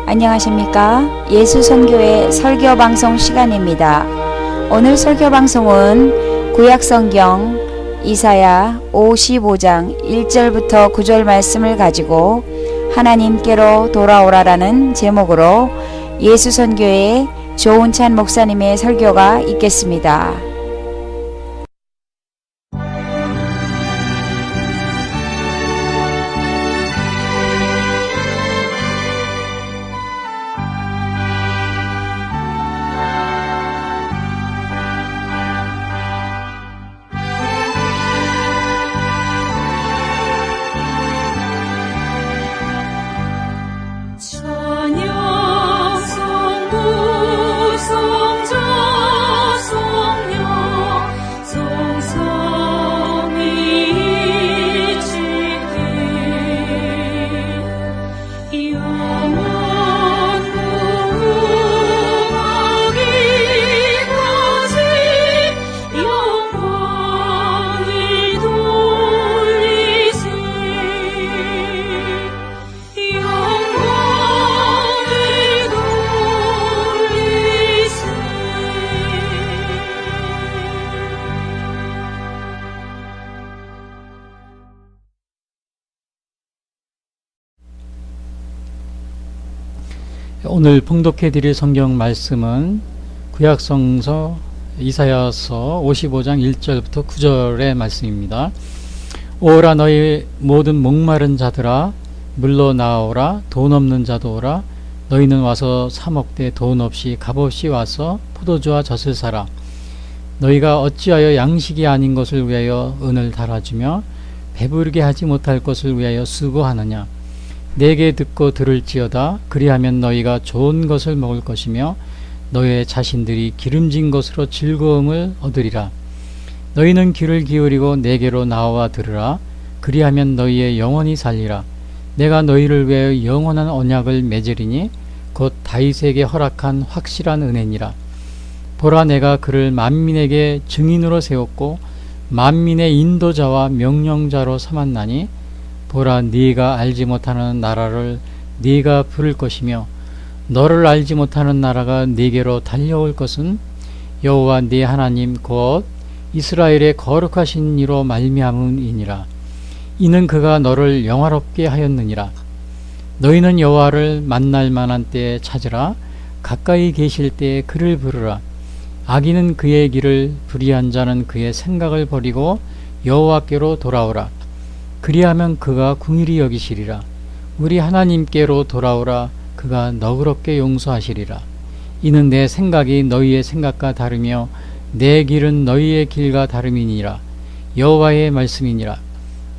안녕하십니까? 예수선교회 설교방송 시간입니다. 오늘 설교방송은 구약성경 이사야 55장 1절부터 9절 말씀을 가지고 하나님께로 돌아오라라는 제목으로 예수선교회 조은찬 목사님의 설교가 있겠습니다. 오늘 봉독해 드릴 성경 말씀은 구약성서 이사야서 55장 1절부터 9절의 말씀입니다. 오라 너희 모든 목마른 자들아 물러 나오라. 돈 없는 자도 오라. 너희는 와서 사 먹되 돈 없이 값없이 와서 포도주와 젖을 사라. 너희가 어찌하여 양식이 아닌 것을 위하여 은을 달아주며 배부르게 하지 못할 것을 위하여 수고하느냐. 내게 듣고 들을지어다. 그리하면 너희가 좋은 것을 먹을 것이며 너희의 자신들이 기름진 것으로 즐거움을 얻으리라. 너희는 귀를 기울이고 내게로 나와 들으라. 그리하면 너희의 영혼이 살리라. 내가 너희를 위하여 영원한 언약을 맺으리니 곧 다윗에게 허락한 확실한 은혜니라. 보라, 내가 그를 만민에게 증인으로 세웠고 만민의 인도자와 명령자로 삼았나니 보라, 네가 알지 못하는 나라를 네가 부를 것이며 너를 알지 못하는 나라가 네게로 달려올 것은 여호와 네 하나님 곧 이스라엘의 거룩하신 이로 말미암음이니라. 이는 그가 너를 영화롭게 하였느니라. 너희는 여호와를 만날 만한 때에 찾으라. 가까이 계실 때에 그를 부르라. 악인은 그의 길을, 불의한 자는 그의 생각을 버리고 여호와께로 돌아오라. 그리하면 그가 긍휼히 여기시리라. 우리 하나님께로 돌아오라. 그가 너그럽게 용서하시리라. 이는 내 생각이 너희의 생각과 다르며 내 길은 너희의 길과 다름이니라. 여호와의 말씀이니라.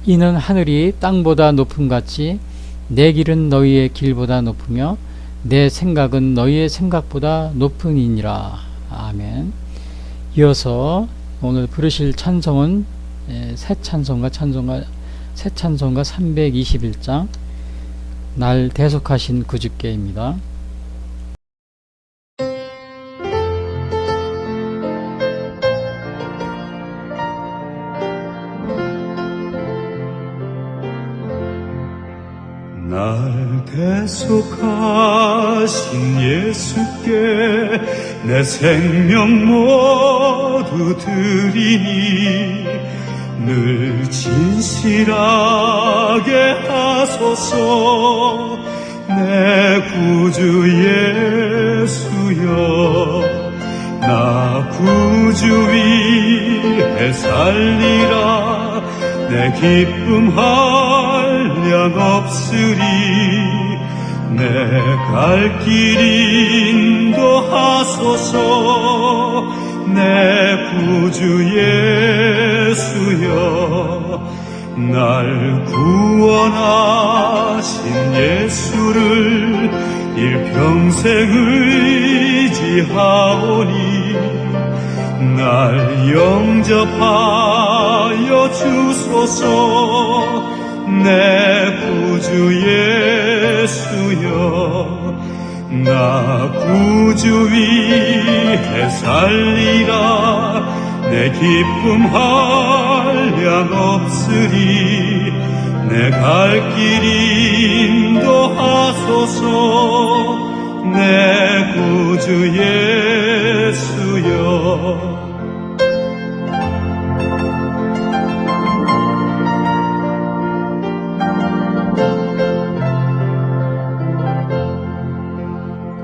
이는 하늘이 땅보다 높음같이 내 길은 너희의 길보다 높으며 내 생각은 너희의 생각보다 높으니라. 아멘. 이어서 오늘 부르실 찬송은 새 찬송가 321장 날 대속하신 구주께입니다. 날 대속하신 예수께 내 생명 모두 드리니 늘 진실하게 하소서. 내 구주 예수여, 나 구주 위에 살리라. 내 기쁨 한량 없으리. 내 갈 길 인도하소서. 내 구주 예수여, 날 구원하신 예수를 일평생 의지하오니 날 영접하여 주소서. 내 구주 예수여, 나 구주 위에 살리라. 내 기쁨 한량 없으리. 내 갈 길 인도하소서. 내 구주 예수여.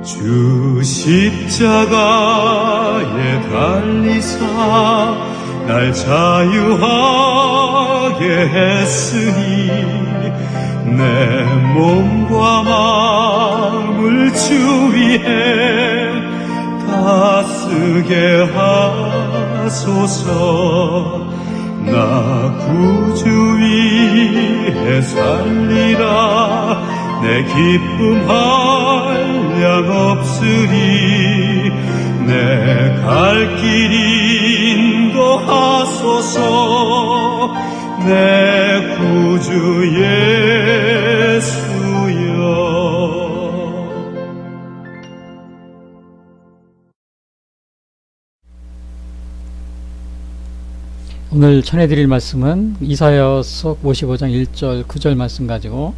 주 십자가에 달리사 날 자유하게 했으니 내 몸과 마음을 주 위에 다 쓰게 하소서. 나 구주 위에 살리라. 내 기쁨 한량 없으리. 내 갈 길 인도하소서. 내 구주 예수여. 오늘 전해드릴 말씀은 이사야서 55장 1절 9절 말씀 가지고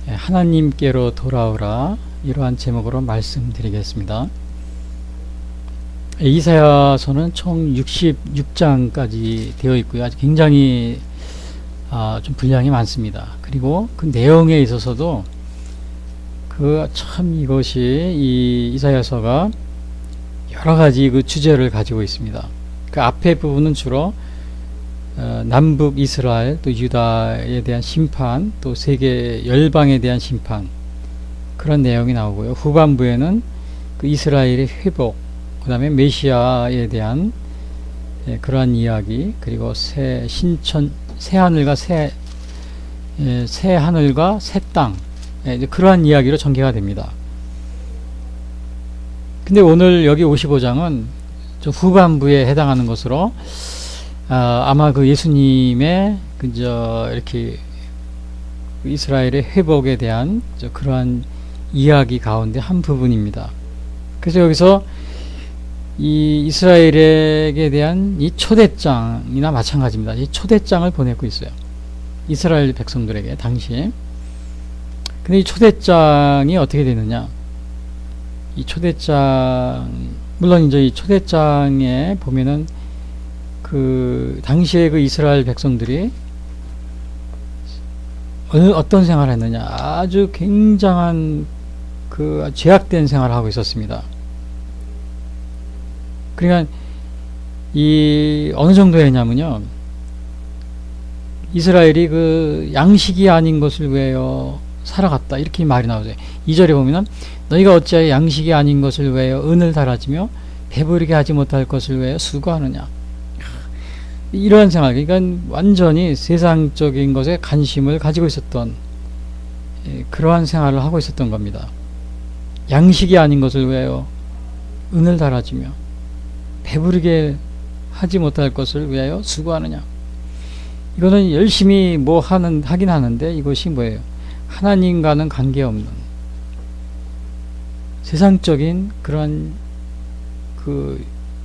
하나님께로 돌아오라, 이러한 제목으로 말씀드리겠습니다. 이사야서는 총 66장까지 되어 있고요. 아주 굉장히 좀 분량이 많습니다. 그리고 그 내용에 있어서도 참 이것이 이 이사야서가 여러 가지 그 주제를 가지고 있습니다. 그 앞에 부분은 주로 남북 이스라엘, 또 유다에 대한 심판, 또 세계 열방에 대한 심판, 그런 내용이 나오고요. 후반부에는 그 이스라엘의 회복, 그 다음에 메시아에 대한 그러한 이야기, 그리고 새 하늘과 새 하늘과 새 땅, 그러한 이야기로 전개가 됩니다. 근데 오늘 여기 55장은 좀 후반부에 해당하는 것으로 아마 그 예수님의 이렇게 이스라엘의 회복에 대한 그러한 이야기 가운데 한 부분입니다. 그래서 여기서 이 이스라엘에게 대한 이 초대장이나 마찬가지입니다. 이 초대장을 보내고 있어요. 이스라엘 백성들에게 당시에. 근데 이 초대장이 어떻게 되느냐? 이 초대장, 물론 이제 이 초대장에 보면은 그 당시에 그 이스라엘 백성들이 어떤 생활을 했느냐, 아주 굉장한 그 죄악된 생활을 하고 있었습니다. 그러니까 이 어느 정도였냐면요, 이스라엘이 그 양식이 아닌 것을 위하여 살아갔다, 이렇게 말이 나오죠. 2절에 보면은 너희가 어찌하여 양식이 아닌 것을 위하여 은을 달아지며 배부르게 하지 못할 것을 위하여 수고하느냐. 이러한 생활, 그러니까 완전히 세상적인 것에 관심을 가지고 있었던 그러한 생활을 하고 있었던 겁니다. 양식이 아닌 것을 위하여 은을 달아지며 배부르게 하지 못할 것을 위하여 수고하느냐. 이거는 열심히 하긴 하는데 이것이 뭐예요? 하나님과는 관계없는 세상적인 그런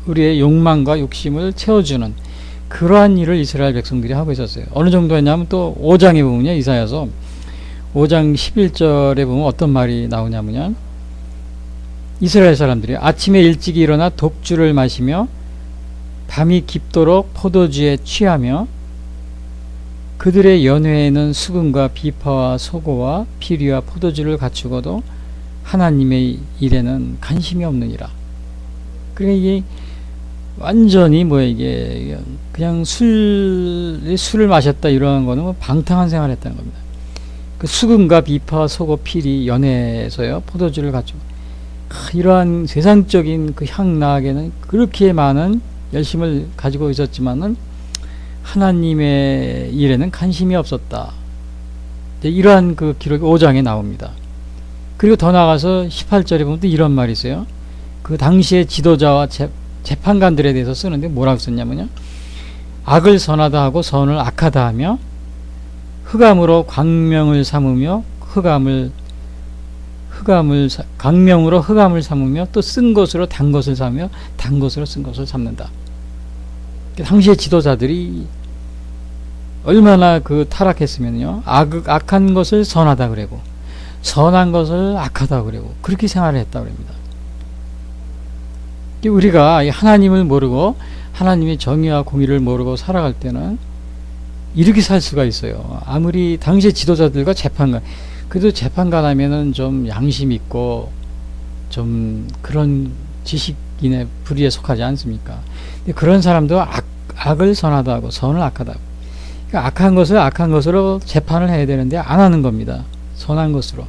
우리의 욕망과 욕심을 채워주는 그러한 일을 이스라엘 백성들이 하고 있었어요. 어느 정도였냐면 또 5장에 보면요, 이사야서 5장 11절에 보면 어떤 말이 나오냐면요, 이스라엘 사람들이 아침에 일찍 일어나 독주를 마시며 밤이 깊도록 포도주에 취하며 그들의 연회에는 수금과 비파와 소고와 피리와 포도주를 갖추고도 하나님의 일에는 관심이 없느니라. 그러니까 이게 완전히 이게 그냥 술을 마셨다, 이러한 거는 방탕한 생활을 했다는 겁니다. 그 수금과 비파, 소고, 피리, 연회에서요 포도주를 갖추고, 이러한 세상적인 그 향락에는 그렇게 많은 열심을 가지고 있었지만은 하나님의 일에는 관심이 없었다. 이러한 그 기록이 5장에 나옵니다. 그리고 더 나아가서 18절에 보면 또 이런 말이 있어요. 그 당시의 지도자와 재판관들에 대해서 쓰는데 뭐라고 썼냐면요, 악을 선하다 하고 선을 악하다 하며 흑암으로 광명을 삼으며 광명으로 흑암을 삼으며 또 쓴 것으로 단 것을 삼으며 단 것으로 쓴 것을 삼는다. 당시의 지도자들이 얼마나 타락했으면요, 악한 것을 선하다 그러고 선한 것을 악하다고 그러고 그렇게 생활을 했다고 그럽니다. 우리가 하나님을 모르고 하나님의 정의와 공의를 모르고 살아갈 때는 이렇게 살 수가 있어요. 아무리 당시의 지도자들과 재판관, 그래도 재판관 하면은 좀 양심 있고 좀 그런 지식인의 부류에 속하지 않습니까? 근데 그런 사람도 악을 선하다고 선을 악하다고. 그러니까 악한 것을 악한 것으로 재판을 해야 되는데 안 하는 겁니다. 선한 것으로.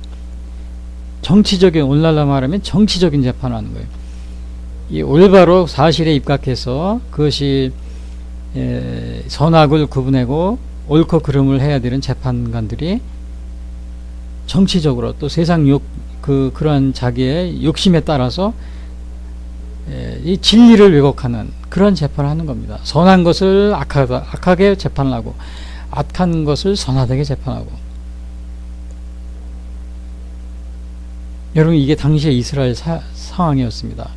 정치적인, 오늘날로 말하면 정치적인 재판을 하는 거예요. 이 올바로 사실에 입각해서 그것이 선악을 구분하고 옳고 그름을 해야 되는 재판관들이 정치적으로 또 세상 그러한 자기의 욕심에 따라서 이 진리를 왜곡하는 그런 재판을 하는 겁니다. 선한 것을 악하게 재판을 하고 악한 것을 선하게 재판하고. 여러분, 이게 당시의 이스라엘 상황이었습니다.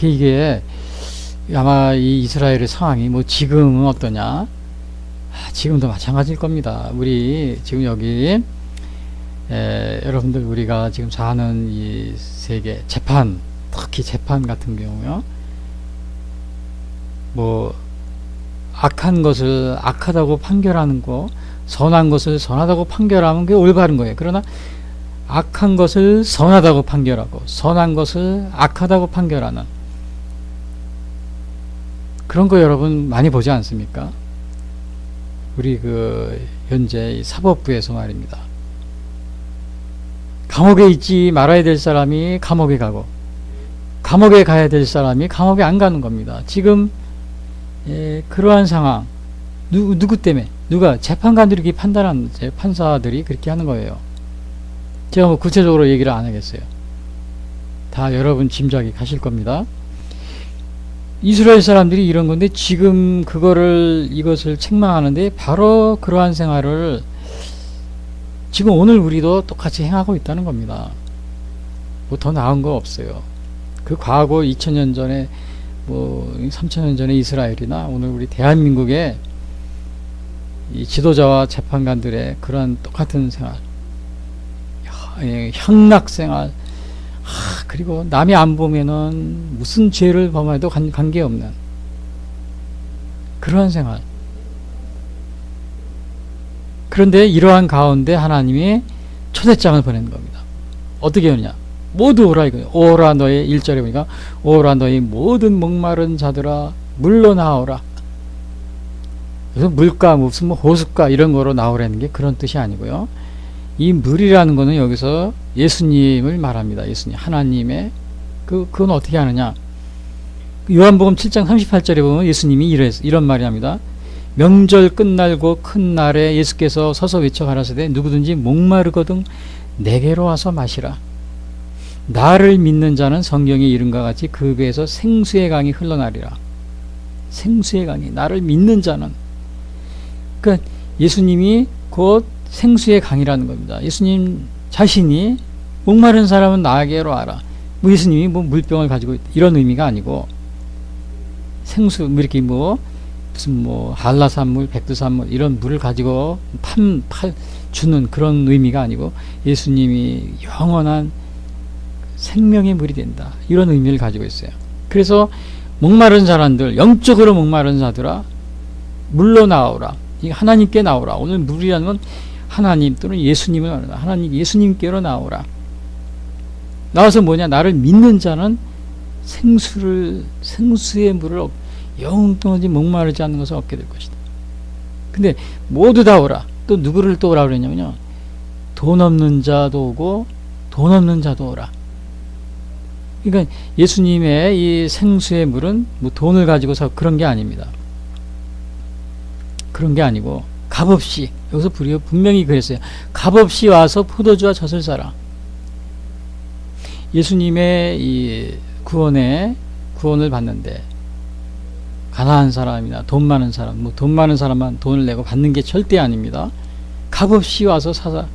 이게 아마 이 이스라엘의 상황이 뭐 지금은 어떠냐? 지금도 마찬가지일 겁니다. 우리 지금 여기 여러분들 우리가 지금 사는 이 세계 재판, 특히 재판 같은 경우요, 뭐 악한 것을 악하다고 판결하는 거, 선한 것을 선하다고 판결하면 그게 올바른 거예요. 그러나 악한 것을 선하다고 판결하고 선한 것을 악하다고 판결하는 그런 거 여러분 많이 보지 않습니까? 우리 현재 사법부에서 말입니다. 감옥에 있지 말아야 될 사람이 감옥에 가고 감옥에 가야 될 사람이 감옥에 안 가는 겁니다. 지금 그러한 상황, 누구 때문에? 누가? 재판관들이 그렇게 판단하는, 판사들이 그렇게 하는 거예요. 제가 뭐 구체적으로 얘기를 안 하겠어요. 다 여러분 짐작이 가실 겁니다. 이스라엘 사람들이 이런 건데 지금 이것을 책망하는데 바로 그러한 생활을 지금 오늘 우리도 똑같이 행하고 있다는 겁니다. 뭐 더 나은 거 없어요. 그 과거 2000년 전에 뭐 3000년 전에 이스라엘이나 오늘 우리 대한민국의 이 지도자와 재판관들의 그런 똑같은 생활, 향락 생활, 그리고 남이 안 보면은 무슨 죄를 범해도 관계없는 그러한 생활. 그런데 이러한 가운데 하나님이 초대장을 보내는 겁니다. 어떻게 하느냐? 모두 오라 이거예요. 오라 너의 1절에 보니까 오라 너의 모든 목마른 자들아 물로 나오라. 그래서 물가 무슨 뭐 호숫가 이런 거로 나오라는 게 그런 뜻이 아니고요. 이 물이라는 거는 여기서 예수님을 말합니다. 예수님, 하나님의 그건 어떻게 하느냐? 요한복음 7장 38절에 보면 예수님이 이런 말이 합니다. 명절 끝날고 큰 날에 예수께서 서서 외쳐 가라사대 누구든지 목마르거든 내게로 와서 마시라. 나를 믿는 자는 성경의 이름과 같이 그 배에서 생수의 강이 흘러나리라. 생수의 강이, 나를 믿는 자는, 그러니까 예수님이 곧 생수의 강이라는 겁니다. 예수님 자신이 목마른 사람은 나에게로 와라. 뭐 예수님이 뭐 물병을 가지고 이런 의미가 아니고 생수 이렇게 무슨 한라산물, 백두산물 이런 물을 가지고 주는 그런 의미가 아니고 예수님이 영원한 생명의 물이 된다. 이런 의미를 가지고 있어요. 그래서 목마른 사람들, 영적으로 목마른 자들아 물로 나오라. 하나님께 나오라. 오늘 물이라는 건 하나님 또는 예수님을 말한다. 하나님, 예수님께로 나오라. 나와서 뭐냐? 나를 믿는 자는 생수의 물을 영원토록 목마르지 않는 것을 얻게 될 것이다. 근데 모두 다 오라. 또 누구를 또 오라 그랬냐면요. 돈 없는 자도 오고 돈 없는 자도 오라. 그러니까 예수님의 이 생수의 물은 뭐 돈을 가지고 사 그런 게 아닙니다. 그런 게 아니고 값없이, 여기서 분명히 그랬어요. 값없이 와서 포도주와 젖을 사라. 예수님의 이 구원을 받는데 가난한 사람이나 돈 많은 사람, 돈 많은 사람만 돈을 내고 받는 게 절대 아닙니다. 값없이 와서 사자.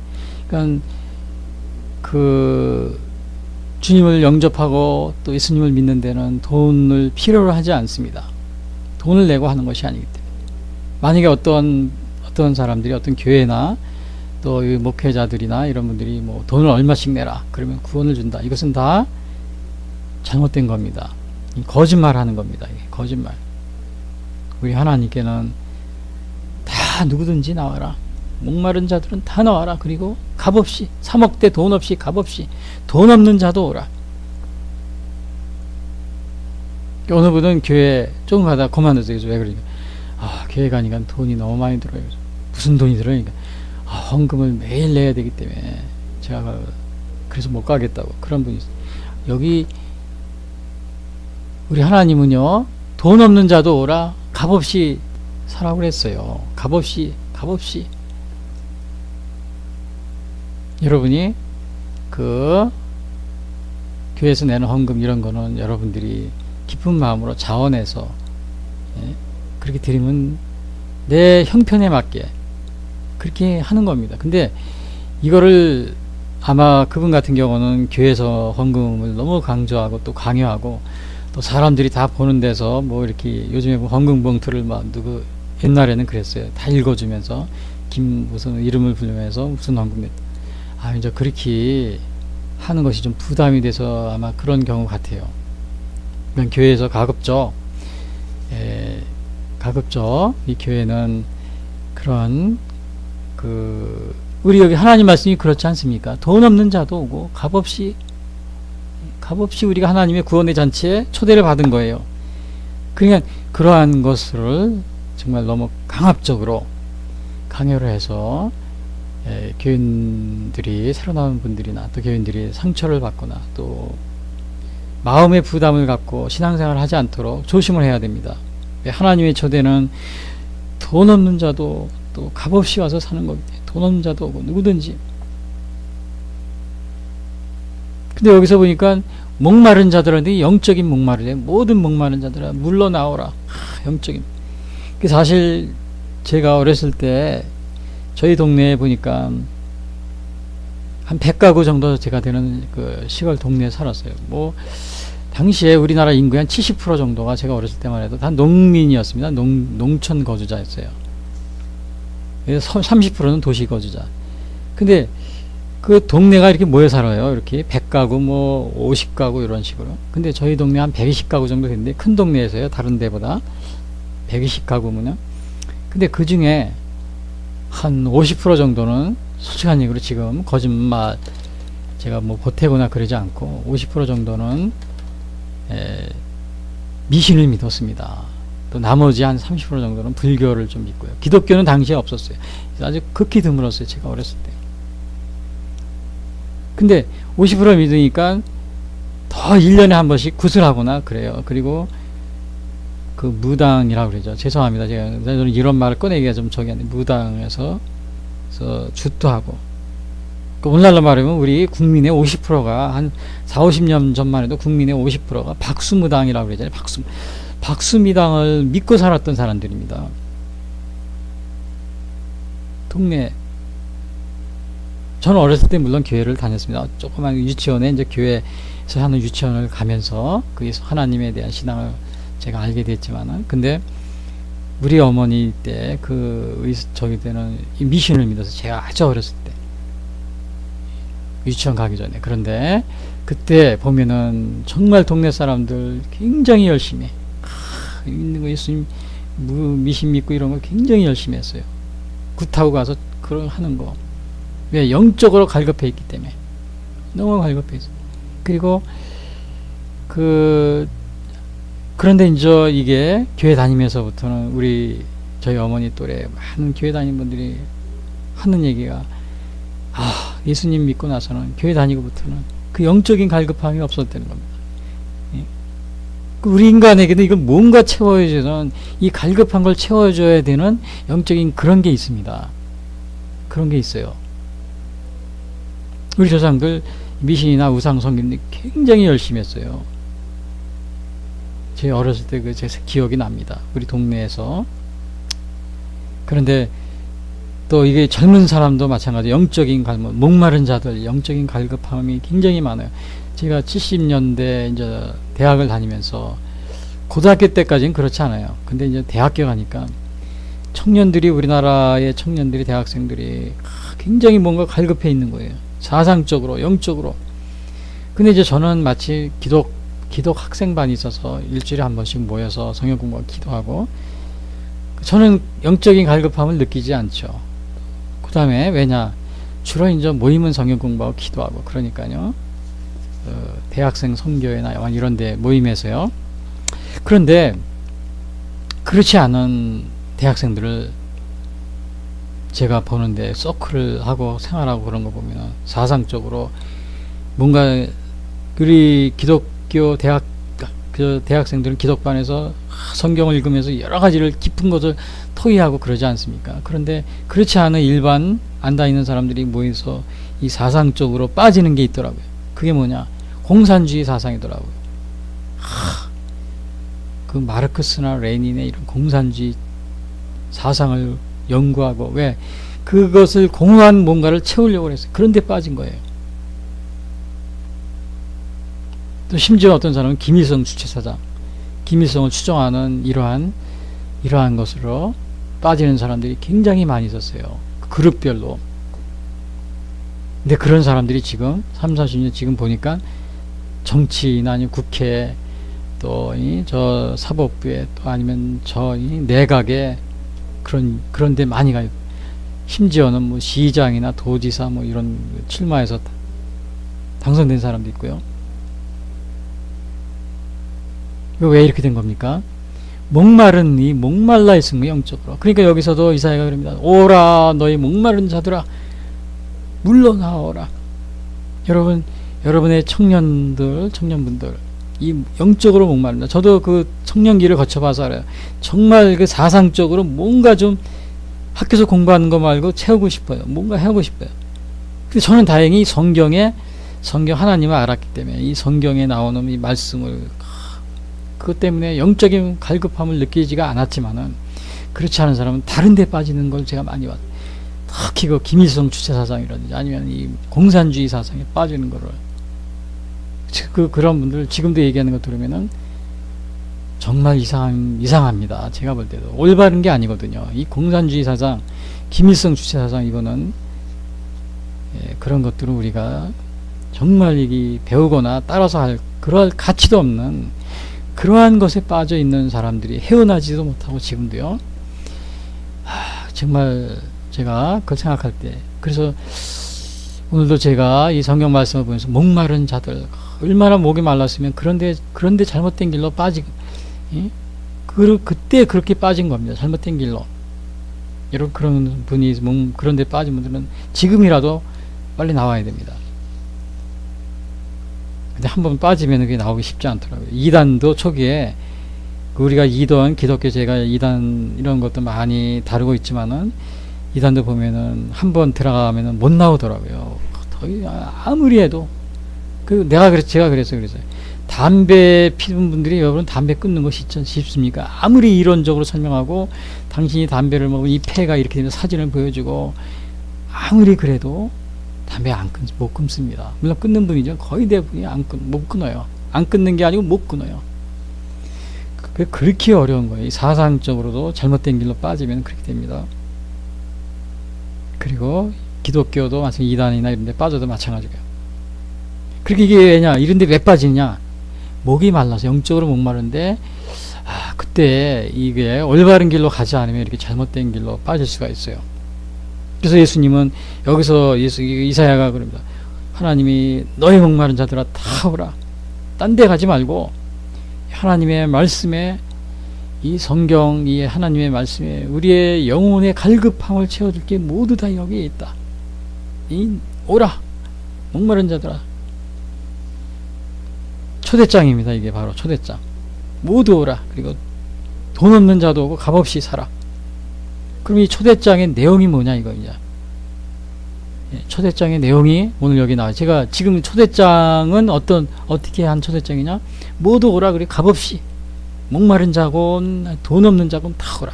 그러니까 주님을 영접하고 또 예수님을 믿는 데는 돈을 필요로 하지 않습니다. 돈을 내고 하는 것이 아니기 때문에. 만약에 어떤 사람들이 어떤 교회나 또 이 목회자들이나 이런 분들이 뭐 돈을 얼마씩 내라 그러면 구원을 준다. 이것은 다 잘못된 겁니다. 거짓말 하는 겁니다. 이게 거짓말. 우리 하나님께는 다 누구든지 나와라. 목마른 자들은 다 나와라. 그리고 값없이 3억 대 돈 없이 값없이 돈 없는 자도 오라. 어느 분은 교회 조금 가다 그만뒀어요. 왜 그러니까 교회 가니까 돈이 너무 많이 들어요. 무슨 돈이 들어요? 그러니까 헌금을 매일 내야 되기 때문에 제가 그래서 못 가겠다고 그런 분이 있어요. 여기 우리 하나님은요 돈 없는 자도 오라 값없이 사라고 그랬어요. 값없이 여러분이 그 교회에서 내는 헌금 이런 거는 여러분들이 기쁜 마음으로 자원해서 그렇게 드리면 내 형편에 맞게 그렇게 하는 겁니다. 근데 이거를 아마 그분 같은 경우는 교회에서 헌금을 너무 강조하고 또 강요하고 또 사람들이 다 보는 데서 뭐 이렇게 요즘에 헌금 봉투를 막 누구 옛날에는 그랬어요. 다 읽어주면서 무슨 이름을 부르면서 무슨 헌금 이제 그렇게 하는 것이 좀 부담이 돼서 아마 그런 경우 같아요. 그냥 교회에서 가급적 이 교회는 그런 우리 여기 하나님 말씀이 그렇지 않습니까? 돈 없는 자도 오고 값없이 우리가 하나님의 구원의 잔치에 초대를 받은 거예요. 그러니까 그러한 것을 정말 너무 강압적으로 강요를 해서 교인들이 새로 나온 분들이나 또 교인들이 상처를 받거나 또 마음의 부담을 갖고 신앙생활을 하지 않도록 조심을 해야 됩니다. 하나님의 초대는 돈 없는 자도 또 값없이 와서 사는 겁니다. 돈 없는 자도 오고 누구든지. 근데 여기서 보니까 목마른 자들한테 영적인 목마르래. 모든 목마른 자들아 물러나오라. 영적인. 사실 제가 어렸을 때 저희 동네에 보니까 한 100가구 정도 제가 되는 그 시골 동네에 살았어요. 뭐 당시에 우리나라 인구의 한 70% 정도가 제가 어렸을 때만 해도 다 농민이었습니다. 농촌 거주자였어요. 그래서 30%는 도시 거주자. 근데 그 동네가 이렇게 모여 살아요. 이렇게 100가구 뭐 50가구 이런 식으로. 근데 저희 동네 한 120가구 정도 됐는데 큰 동네에서요. 다른 데보다 120가구면요. 근데 그 중에 한 50% 정도는 솔직한 얘기로 지금 거짓말 제가 뭐 보태거나 그러지 않고 50% 정도는 미신을 믿었습니다. 또 나머지 한 30% 정도는 불교를 좀 믿고요. 기독교는 당시에 없었어요. 아주 극히 드물었어요. 제가 어렸을 때. 근데 50% 믿으니까 더 1년에 한 번씩 구슬하거나 그래요. 그리고 그 무당이라고 그러죠. 죄송합니다. 저는 이런 말을 꺼내기가 좀 저기 한데 무당에서 주도하고 오늘날로 말하면 우리 국민의 50%가 한 40-50년 전만 해도 국민의 50%가 박수무당이라고 그러잖아요. 박수미당을 믿고 살았던 사람들입니다. 동네 저는 어렸을 때 물론 교회를 다녔습니다. 조그만 유치원에 이제 교회에서 하는 유치원을 가면서 거기서 하나님에 대한 신앙을 제가 알게 됐지만은 근데 우리 어머니 때 저기 때는 이 미신을 믿어서 제가 아주 어렸을 때 유치원 가기 전에 그런데 그때 보면은 정말 동네 사람들 굉장히 열심히 있는 거 예수님 미신 믿고 이런 거 굉장히 열심히 했어요. 굿하고 가서 그런 하는 거. 왜? 영적으로 갈급해 있기 때문에. 너무 갈급해 있어. 그리고 그런데 이제 이게 교회 다니면서부터는 저희 어머니 또래 많은 교회 다니는 분들이 하는 얘기가 예수님 믿고 나서는 교회 다니고부터는 그 영적인 갈급함이 없었다는 겁니다. 우리 인간에게도 이걸 뭔가 채워주는 이 갈급한 걸 채워줘야 되는 영적인 그런 게 있습니다. 그런 게 있어요. 우리 조상들 미신이나 우상 섬기는 굉장히 열심히 했어요. 제 어렸을 때 제 기억이 납니다. 우리 동네에서. 그런데 또 이게 젊은 사람도 마찬가지 영적인 목마른 자들 영적인 갈급함이 굉장히 많아요. 제가 70년대 이제 대학을 다니면서 고등학교 때까지는 그렇지 않아요. 근데 이제 대학교 가니까 청년들이, 우리나라의 청년들이, 대학생들이 굉장히 뭔가 갈급해 있는 거예요. 사상적으로, 영적으로. 근데 이제 저는 마치 기독 학생반이 있어서 일주일에 한 번씩 모여서 성경 공부하고 기도하고, 저는 영적인 갈급함을 느끼지 않죠. 그 다음에 왜냐, 주로 이제 모임은 성경 공부하고 기도하고, 그러니까요, 대학생 선교회나 이런 데 모임에서요. 그런데 그렇지 않은 대학생들을 제가 보는데, 서클을 하고 생활하고 그런 거 보면 사상적으로 뭔가, 우리 기독교 대학생들은 기독반에서 성경을 읽으면서 여러 가지를 깊은 것을 토의하고 그러지 않습니까? 그런데 그렇지 않은 일반 안 다니는 사람들이 모여서 이 사상적으로 빠지는 게 있더라고요. 그게 뭐냐? 공산주의 사상이더라고요. 그 마르크스나 레닌의 이런 공산주의 사상을 연구하고, 왜? 그것을 공허한 뭔가를 채우려고 했어요. 그런데 빠진 거예요. 또 심지어 어떤 사람은 김일성 주체사상, 김일성을 추종하는 이러한 것으로 빠지는 사람들이 굉장히 많이 있었어요. 그룹별로. 근데 그런 사람들이 지금 30-40년 지금 보니까 정치나 아니면 국회, 또 저 사법부에, 또 아니면 저 내각에 그런 데 많이 가요. 심지어는 뭐 시장이나 도지사 뭐 이런 출마해서 당선된 사람도 있고요. 이거 왜 이렇게 된 겁니까? 목말라 있은 거예요, 영적으로. 그러니까 여기서도 이사야가 그럽니다. 오라, 너희 목마른 자들아, 물러나오라. 여러분의 청년분들, 이 영적으로 목마른다. 저도 그 청년기를 거쳐봐서 알아요. 정말 그 사상적으로 뭔가 좀 학교에서 공부하는 거 말고 채우고 싶어요. 뭔가 하고 싶어요. 근데 저는 다행히 성경 하나님을 알았기 때문에 이 성경에 나오는 이 말씀을, 그것 때문에 영적인 갈급함을 느끼지가 않았지만은, 그렇지 않은 사람은 다른 데 빠지는 걸 제가 많이 봤어요. 특히 그 김일성 주체 사상이라든지 아니면 이 공산주의 사상에 빠지는 거를, 그런 분들 지금도 얘기하는 거 들으면은 정말 이상합니다. 제가 볼 때도 올바른 게 아니거든요. 이 공산주의 사상, 김일성 주체 사상, 이거는 그런 것들은 우리가 정말 배우거나 따라서 그럴 가치도 없는 그러한 것에 빠져 있는 사람들이 헤어나지도 못하고 지금도요. 정말 제가 그걸 생각할 때, 그래서 오늘도 제가 이 성경 말씀을 보면서 목마른 자들, 얼마나 목이 말랐으면 그런데 잘못된 길로 빠지고, 그때 그렇게 빠진 겁니다. 잘못된 길로. 여러분, 그런 분이 그런데 빠진 분들은 지금이라도 빨리 나와야 됩니다. 근데 한번 빠지면 그게 나오기 쉽지 않더라고요. 이단도 초기에, 우리가 이단, 기독교, 제가 이단 이런 것도 많이 다루고 있지만은, 이단도 보면은 한번 들어가면은 못 나오더라고요. 아무리 해도. 제가 그랬어요. 담배 피는 분들이, 여러분 담배 끊는 것이 쉽습니까? 아무리 이론적으로 설명하고, 당신이 담배를 먹으면 이 폐가 이렇게 되면 사진을 보여주고, 아무리 그래도 담배 못 끊습니다. 물론 끊는 분이죠. 거의 대부분이 못 끊어요. 안 끊는 게 아니고 못 끊어요. 그렇게 어려운 거예요. 사상적으로도 잘못된 길로 빠지면 그렇게 됩니다. 그리고 기독교도 마찬가지, 이단이나 이런 데 빠져도 마찬가지고요. 그렇게 이게 왜냐, 이런 데 왜 빠지냐, 목이 말라서, 영적으로 목마른데, 그때 이게 올바른 길로 가지 않으면 이렇게 잘못된 길로 빠질 수가 있어요. 그래서 예수님은 여기서 이사야가 그럽니다. 하나님이 너희 목마른 자들아 다 오라. 딴 데 가지 말고 하나님의 말씀에, 이 성경, 이 하나님의 말씀에 우리의 영혼의 갈급함을 채워줄 게 모두 다 여기에 있다. 오라, 목마른 자들아. 초대장입니다. 이게 바로 초대장. 모두 오라. 그리고 돈 없는 자도 오고 값없이 살아. 그럼 이 초대장의 내용이 뭐냐 이거냐. 초대장의 내용이 오늘 여기 나와요. 제가 지금 초대장은 어떻게 한 초대장이냐? 모두 오라. 그리고 값없이. 목마른 자건 돈 없는 자건 다 오라.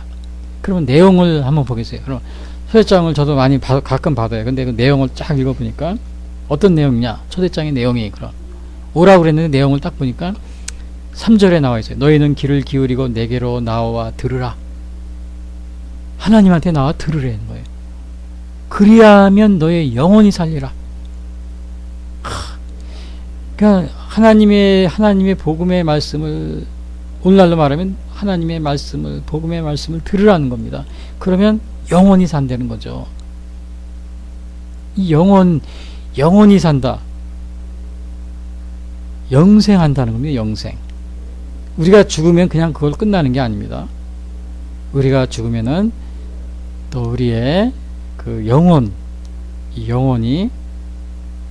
그러면 내용을 한번 보겠어요. 그럼 초대장을 저도 많이 가끔 받아요. 근데 그 내용을 쫙 읽어보니까 어떤 내용이냐? 초대장의 내용이 그럼 오라고 그랬는데 내용을 딱 보니까 3절에 나와 있어요. 너희는 귀를 기울이고 내게로 나와 들으라. 하나님한테 나와 들으라는 거예요. 그리하면 너의 영혼이 살리라. 그러니까 하나님의 복음의 말씀을, 오늘날로 말하면 하나님의 말씀을, 복음의 말씀을 들으라는 겁니다. 그러면 영혼이 산다는 거죠. 이 영혼이 산다. 영생한다는 겁니다. 영생. 우리가 죽으면 그냥 그걸 끝나는 게 아닙니다. 우리가 죽으면은 또 우리의 그 영혼, 이 영혼이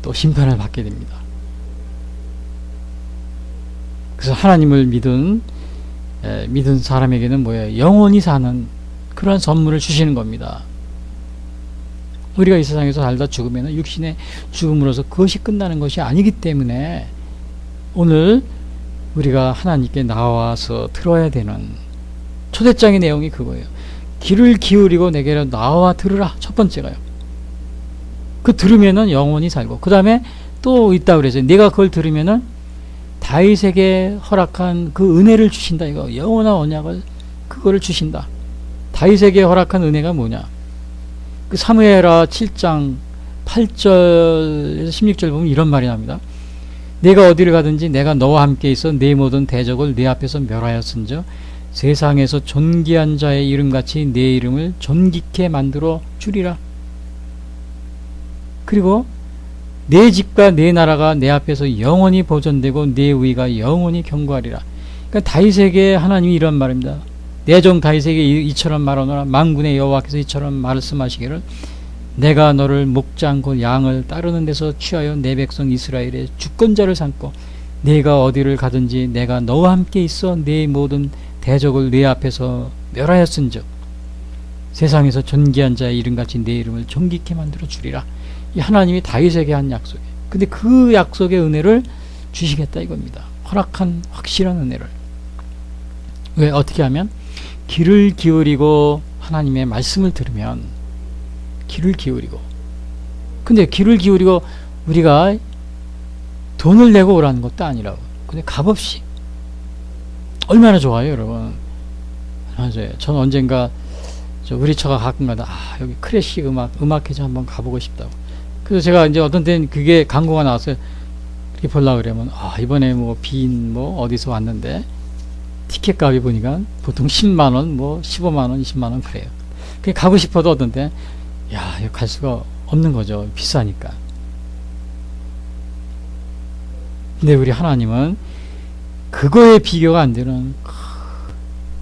또 심판을 받게 됩니다. 그래서 하나님을 믿은 사람에게는 뭐예요? 영원히 사는 그런 선물을 주시는 겁니다. 우리가 이 세상에서 살다 죽으면 육신의 죽음으로서 그것이 끝나는 것이 아니기 때문에 오늘 우리가 하나님께 나와서 들어야 되는 초대장의 내용이 그거예요. 귀를 기울이고 내게로 나와 들으라. 첫 번째가요. 그 들으면은 영원히 살고, 그 다음에 또 있다 그래서 내가 그걸 들으면은 다윗에게 허락한 그 은혜를 주신다. 이거 영원한 언약을 그거를 주신다. 다윗에게 허락한 은혜가 뭐냐? 그 사무엘하 7장 8절에서 16절 보면 이런 말이 납니다. 내가 어디를 가든지 내가 너와 함께 있어 내 모든 대적을 내 앞에서 멸하였은즉 세상에서 존귀한 자의 이름같이 내 이름을 존귀케 만들어 주리라. 그리고 내 집과 내 나라가 내 앞에서 영원히 보존되고 내 의가 영원히 경고하리라. 그러니까 다윗에게 하나님이 이런 말입니다. 내 종 다윗에게 이처럼 말하노라. 만군의 여호와께서 이처럼 말씀하시기를 내가 너를 목장 곧 양을 따르는 데서 취하여 내 백성 이스라엘의 주권자를 삼고 내가 어디를 가든지 내가 너와 함께 있어 내 모든 대적을 내 앞에서 멸하였은즉 세상에서 존귀한 자의 이름같이 내 이름을 존귀케 만들어 주리라. 이 하나님이 다윗에게 한 약속이에요. 근데 그 약속의 은혜를 주시겠다 이겁니다. 허락한 확실한 은혜를. 왜? 어떻게 하면? 귀를 기울이고 하나님의 말씀을 들으면 귀를 기울이고. 근데 귀를 기울이고 우리가 돈을 내고 오라는 것도 아니라고. 근데 값없이. 얼마나 좋아요, 여러분. 맞아요. 전 언젠가 우리 처가 가끔가다 여기 클래식 음악회장 한번 가보고 싶다고. 그래서 제가 이제 어떤 때는 그게 광고가 나왔어요. 이렇게 보려고 그러면 이번에 뭐 빈 뭐 어디서 왔는데 티켓 값이 보니까 보통 10만원 뭐 15만원 20만원 그래요. 그게 가고 싶어도 어떤 때 이거 갈 수가 없는 거죠. 비싸니까. 근데 우리 하나님은 그거에 비교가 안 되는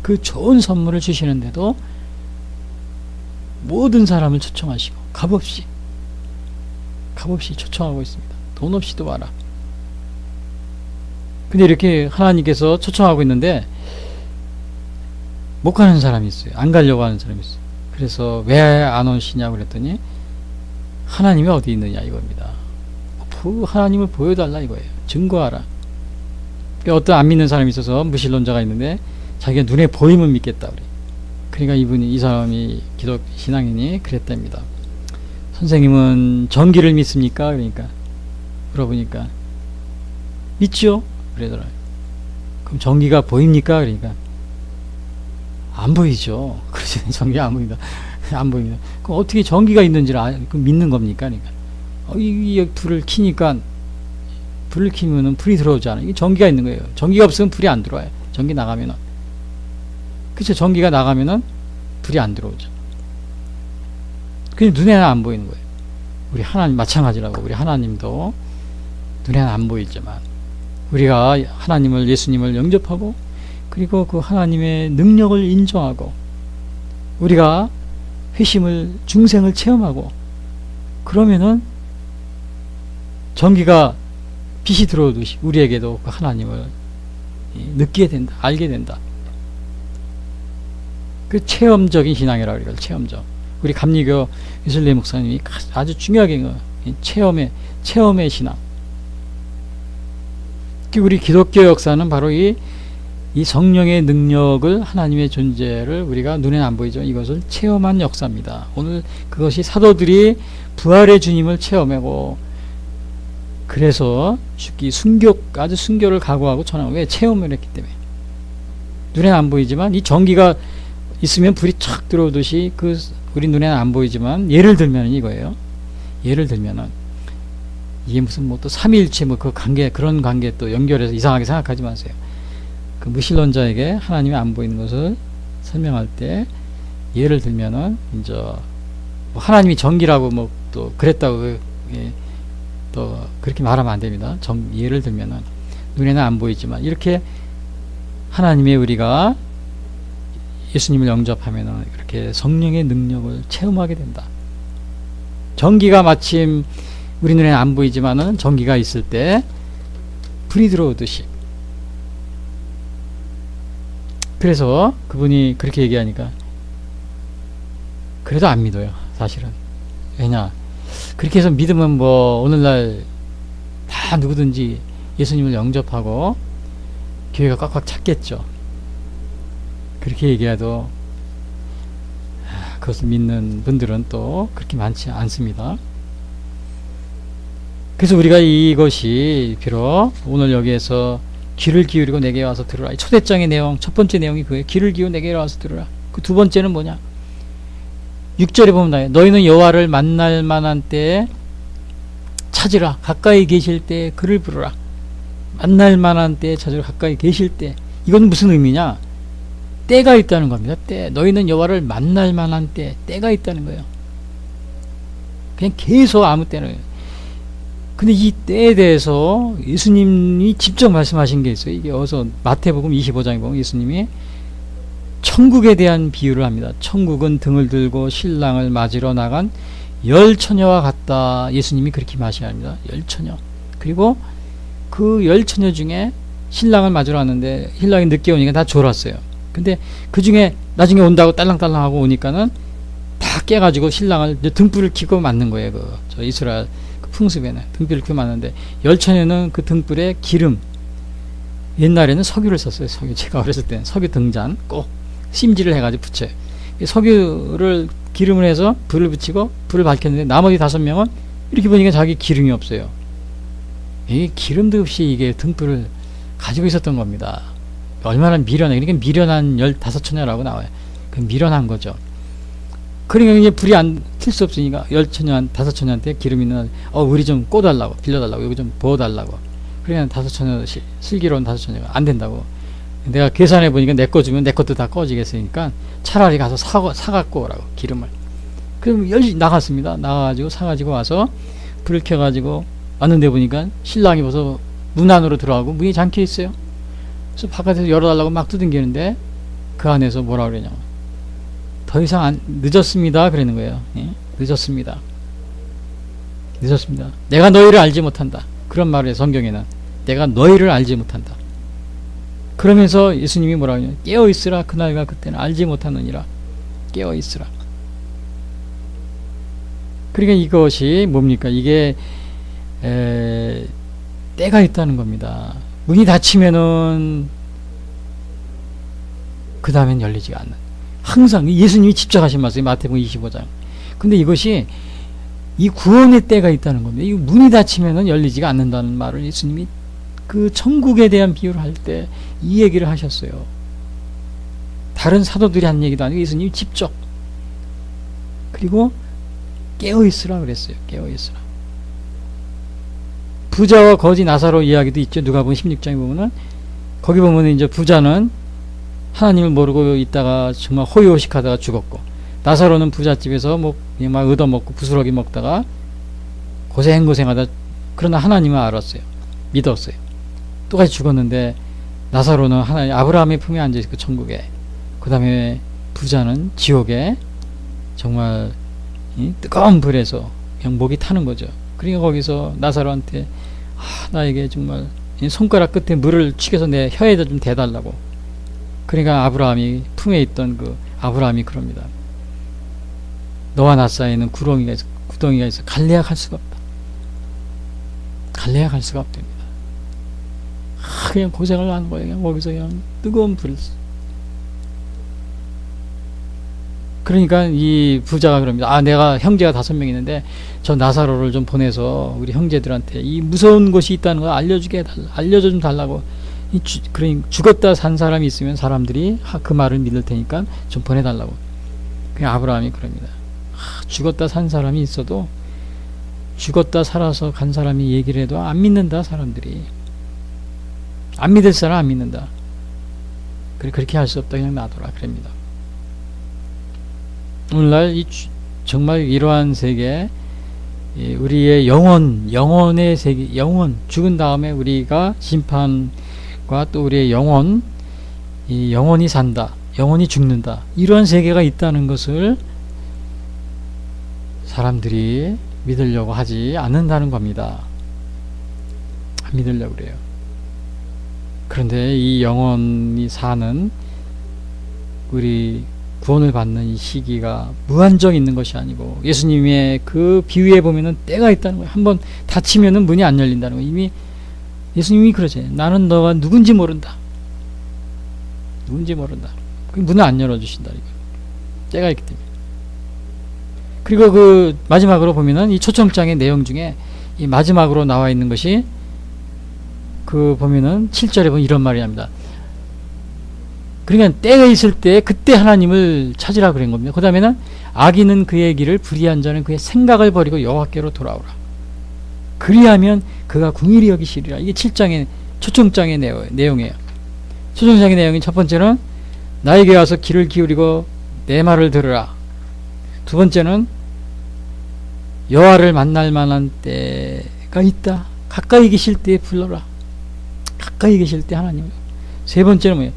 그 좋은 선물을 주시는데도 모든 사람을 초청하시고 값없이 초청하고 있습니다. 돈 없이도 와라. 근데 이렇게 하나님께서 초청하고 있는데 못 가는 사람이 있어요. 안 가려고 하는 사람이 있어요. 그래서 왜 안 오시냐고 그랬더니 하나님이 어디 있느냐 이겁니다. 하나님을 보여달라 이거예요. 증거하라. 어떤 안 믿는 사람이 있어서 무신론자가 있는데 자기가 눈에 보이면 믿겠다 그래. 그러니까 이 사람이 기독 신앙인이 그랬답니다. 선생님은 전기를 믿습니까? 그러니까 물어보니까 믿죠? 그러더라고요. 그럼 전기가 보입니까? 그러니까 안 보이죠. 그러죠. 전기가 안 보인다. 안 보입니다. 그럼 어떻게 전기가 있는지를 믿는 겁니까? 그러니까 이 불을 켜니까 불을 켜면은 불이 들어오잖아요. 이게 전기가 있는 거예요. 전기가 없으면 불이 안 들어와요. 전기 나가면은. 그쵸? 전기가 나가면은 불이 안 들어오죠. 그냥 눈에는 안 보이는 거예요. 우리 하나님 마찬가지라고. 우리 하나님도 눈에는 안 보이지만 우리가 하나님을, 예수님을 영접하고 그리고 그 하나님의 능력을 인정하고 우리가 회심을, 중생을 체험하고 그러면은 전기가 빛이 들어오듯이 우리에게도 그 하나님을 느끼게 된다, 알게 된다. 그 체험적인 신앙이라고 그래요. 체험적. 우리 감리교 이슬레 목사님이 아주 중요하게 체험의 신앙. 우리 기독교 역사는 바로 이 성령의 능력을, 하나님의 존재를 우리가 눈에는 안 보이죠. 이것을 체험한 역사입니다. 오늘 그것이 사도들이 부활의 주님을 체험하고 그래서 죽기 아주 순교를 각오하고 전하고 왜 체험을 했기 때문에 눈에는 안 보이지만 이 전기가 있으면 불이 촥 들어오듯이 그 우리 눈에는 안 보이지만 예를 들면 이거예요. 예를 들면은 이게 무슨 뭐 또 삼위일체 뭐 그 관계 그런 관계 또 연결해서 이상하게 생각하지 마세요. 그 무신론자에게 하나님이 안 보이는 것을 설명할 때 예를 들면은 이제 뭐 하나님이 전기라고 뭐 또 그랬다고 예, 또 그렇게 말하면 안 됩니다. 예를 들면은 눈에는 안 보이지만 이렇게 하나님의 우리가 예수님을 영접하면은 이렇게 성령의 능력을 체험하게 된다. 전기가 마침 우리 눈에는 안 보이지만은 전기가 있을 때 불이 들어오듯이. 그래서 그분이 그렇게 얘기하니까 그래도 안 믿어요. 사실은. 왜냐? 그렇게 해서 믿으면 뭐 오늘날 다 누구든지 예수님을 영접하고 교회가 꽉꽉 찼겠죠. 그렇게 얘기해도 그것을 믿는 분들은 또 그렇게 많지 않습니다. 그래서 우리가 이것이 비록 오늘 여기에서 귀를 기울이고 내게 와서 들으라. 초대장의 내용, 첫 번째 내용이 그거예요. 귀를 기울이고 내게 와서 들으라. 그 두 번째는 뭐냐? 6절에 보면 나요. 너희는 여호와를 만날 만한 때에 찾으라. 가까이 계실 때 그를 부르라. 만날 만한 때에 찾으라. 가까이 계실 때. 이건 무슨 의미냐? 때가 있다는 겁니다. 때. 너희는 여호와를 만날 만한 때, 때가 있다는 거예요. 그냥 계속 아무 때나. 근데 이 때에 대해서 예수님이 직접 말씀하신 게 있어요. 이게 어서 마태복음 25장에 보면 예수님이 천국에 대한 비유를 합니다. 천국은 등을 들고 신랑을 맞으러 나간 열 처녀와 같다. 예수님이 그렇게 말씀합니다. 열 처녀. 그리고 그 열 처녀 중에 신랑을 맞으러 왔는데 신랑이 늦게 오니까 다 졸았어요. 근데 그 중에 나중에 온다고 딸랑딸랑 하고 오니까는 다 깨가지고 신랑을 등불을 켜고 맞는 거예요. 저 이스라엘 그 풍습에는 등불을 켜고 맞는데 열 처녀는 그 등불에 기름, 옛날에는 석유를 썼어요. 석유. 제가 어렸을 때는 석유 등잔 꼭 심지를 해가지고 붙여요. 석유를 기름을 해서 불을 붙이고 불을 밝혔는데 나머지 5명은 이렇게 보니까 자기 기름이 없어요. 이게 기름도 없이 이게 등불을 가지고 있었던 겁니다. 얼마나 미련해. 그러니까 미련한 15처녀라고 나와요. 그 미련한 거죠. 그러니까 이제 불이 안 튈 수 없으니까 5처녀한테 기름 있는 우리 좀 꽂달라고 빌려달라고 여기 좀 부어달라고. 그러니까 5처녀 슬기로운 5처녀가 안 된다고. 내가 계산해 보니까 내 거 주면 내 것도 다 꺼지겠으니까 차라리 가서 사갖고 오라고 기름을. 그럼 열심히 나갔습니다. 나가가지고 사가지고 와서 불을 켜가지고 왔는데 보니까 신랑이 벌써 문 안으로 들어가고 문이 잠겨 있어요. 그래서 바깥에서 열어달라고 막 두들기는데 그 안에서 뭐라 그러냐면 더 이상 늦었습니다. 그러는 거예요. 예? 늦었습니다. 늦었습니다. 내가 너희를 알지 못한다. 그런 말을 해요. 성경에는 내가 너희를 알지 못한다. 그러면서 예수님이 뭐라 하냐? 깨어 있으라. 그날과 그때는 알지 못하느니라. 깨어 있으라. 그러니까 이것이 뭡니까? 이게 때가 있다는 겁니다. 문이 닫히면은 그 다음엔 열리지가 않는. 항상 예수님이 직접 하신 말씀이 마태복음 25장. 근데 이것이 이 구원의 때가 있다는 겁니다. 이 문이 닫히면은 열리지가 않는다는 말을 예수님이 그 천국에 대한 비유를 할 때 이 얘기를 하셨어요. 다른 사도들이 한 얘기도 아니고 예수님이 직접. 그리고 깨어있으라 그랬어요. 깨어있으라. 부자와 거지 나사로 이야기도 있죠. 누가복음 16장에 보면은 거기 보면은 이제 부자는 하나님을 모르고 있다가 정말 호의호식하다가 죽었고, 나사로는 부잣집에서 뭐 그냥 막 얻어먹고 부스러기 먹다가 고생하다 그러나 하나님을 알았어요. 믿었어요. 똑같이 죽었는데 나사로는 하나님 아브라함의 품에 앉아있고 천국에, 그 다음에 부자는 지옥에 정말 뜨거운 불에서 그냥 목이 타는 거죠. 그러니까 거기서 나사로한테 나에게 정말 손가락 끝에 물을 튀겨서 내 혀에다 좀 대달라고. 그러니까 아브라함이 품에 있던 그 아브라함이 그럽니다. 너와 나 사이에는 구덩이가 있어 갈래야 갈 수가 없다. 갈래야 갈 수가 없답니다. 그냥 고생을 하는 거예요. 그냥 거기서 그냥 뜨거운 불을. 그러니까 이 부자가 그럽니다. 내가 형제가 5명 있는데 저 나사로를 좀 보내서 우리 형제들한테 이 무서운 곳이 있다는 걸 알려줘 좀 달라고 죽었다 산 사람이 있으면 사람들이 그 말을 믿을 테니까 좀 보내달라고. 그냥 아브라함이 그럽니다. 죽었다 산 사람이 있어도 죽었다 살아서 간 사람이 얘기를 해도 안 믿는다. 사람들이 안 믿을 사람 안 믿는다. 그렇게 할 수 없다. 그냥 놔둬라. 그럽니다. 오늘날 정말 이러한 세계, 우리의 영혼의 세계, 죽은 다음에 우리가 심판과 또 우리의 영혼이 산다, 영혼이 죽는다, 이러한 세계가 있다는 것을 사람들이 믿으려고 하지 않는다는 겁니다. 안 믿으려고 그래요. 그런데 이 영혼이 사는 우리 구원을 받는 이 시기가 무한정 있는 것이 아니고, 예수님의 그 비유에 보면은 때가 있다는 거예요. 한번 닫히면은 문이 안 열린다는 거예요. 이미 예수님이 그러잖아요. 나는 너가 누군지 모른다. 누군지 모른다. 그 문을 안 열어주신다. 이거 때가 있기 때문에. 그리고 그 마지막으로 보면은 이 초청장의 내용 중에 이 마지막으로 나와 있는 것이, 그 보면은 7절에 보면 이런 말이 납니다. 그러니까 때가 있을 때 그때 하나님을 찾으라 그런 겁니다. 그 다음에는 악인은 그의 길을, 불의한 자는 그의 생각을 버리고 여호와께로 돌아오라. 그리하면 그가 궁일이 여기시리라. 이게 7장의 초청장의 내용이에요. 초청장의 내용이 첫 번째는 나에게 와서 귀를 기울이고 내 말을 들으라. 두 번째는 여호와를 만날 만한 때가 있다. 가까이 계실 때 불러라. 가까이 계실 때 하나님을. 세 번째는 뭐예요?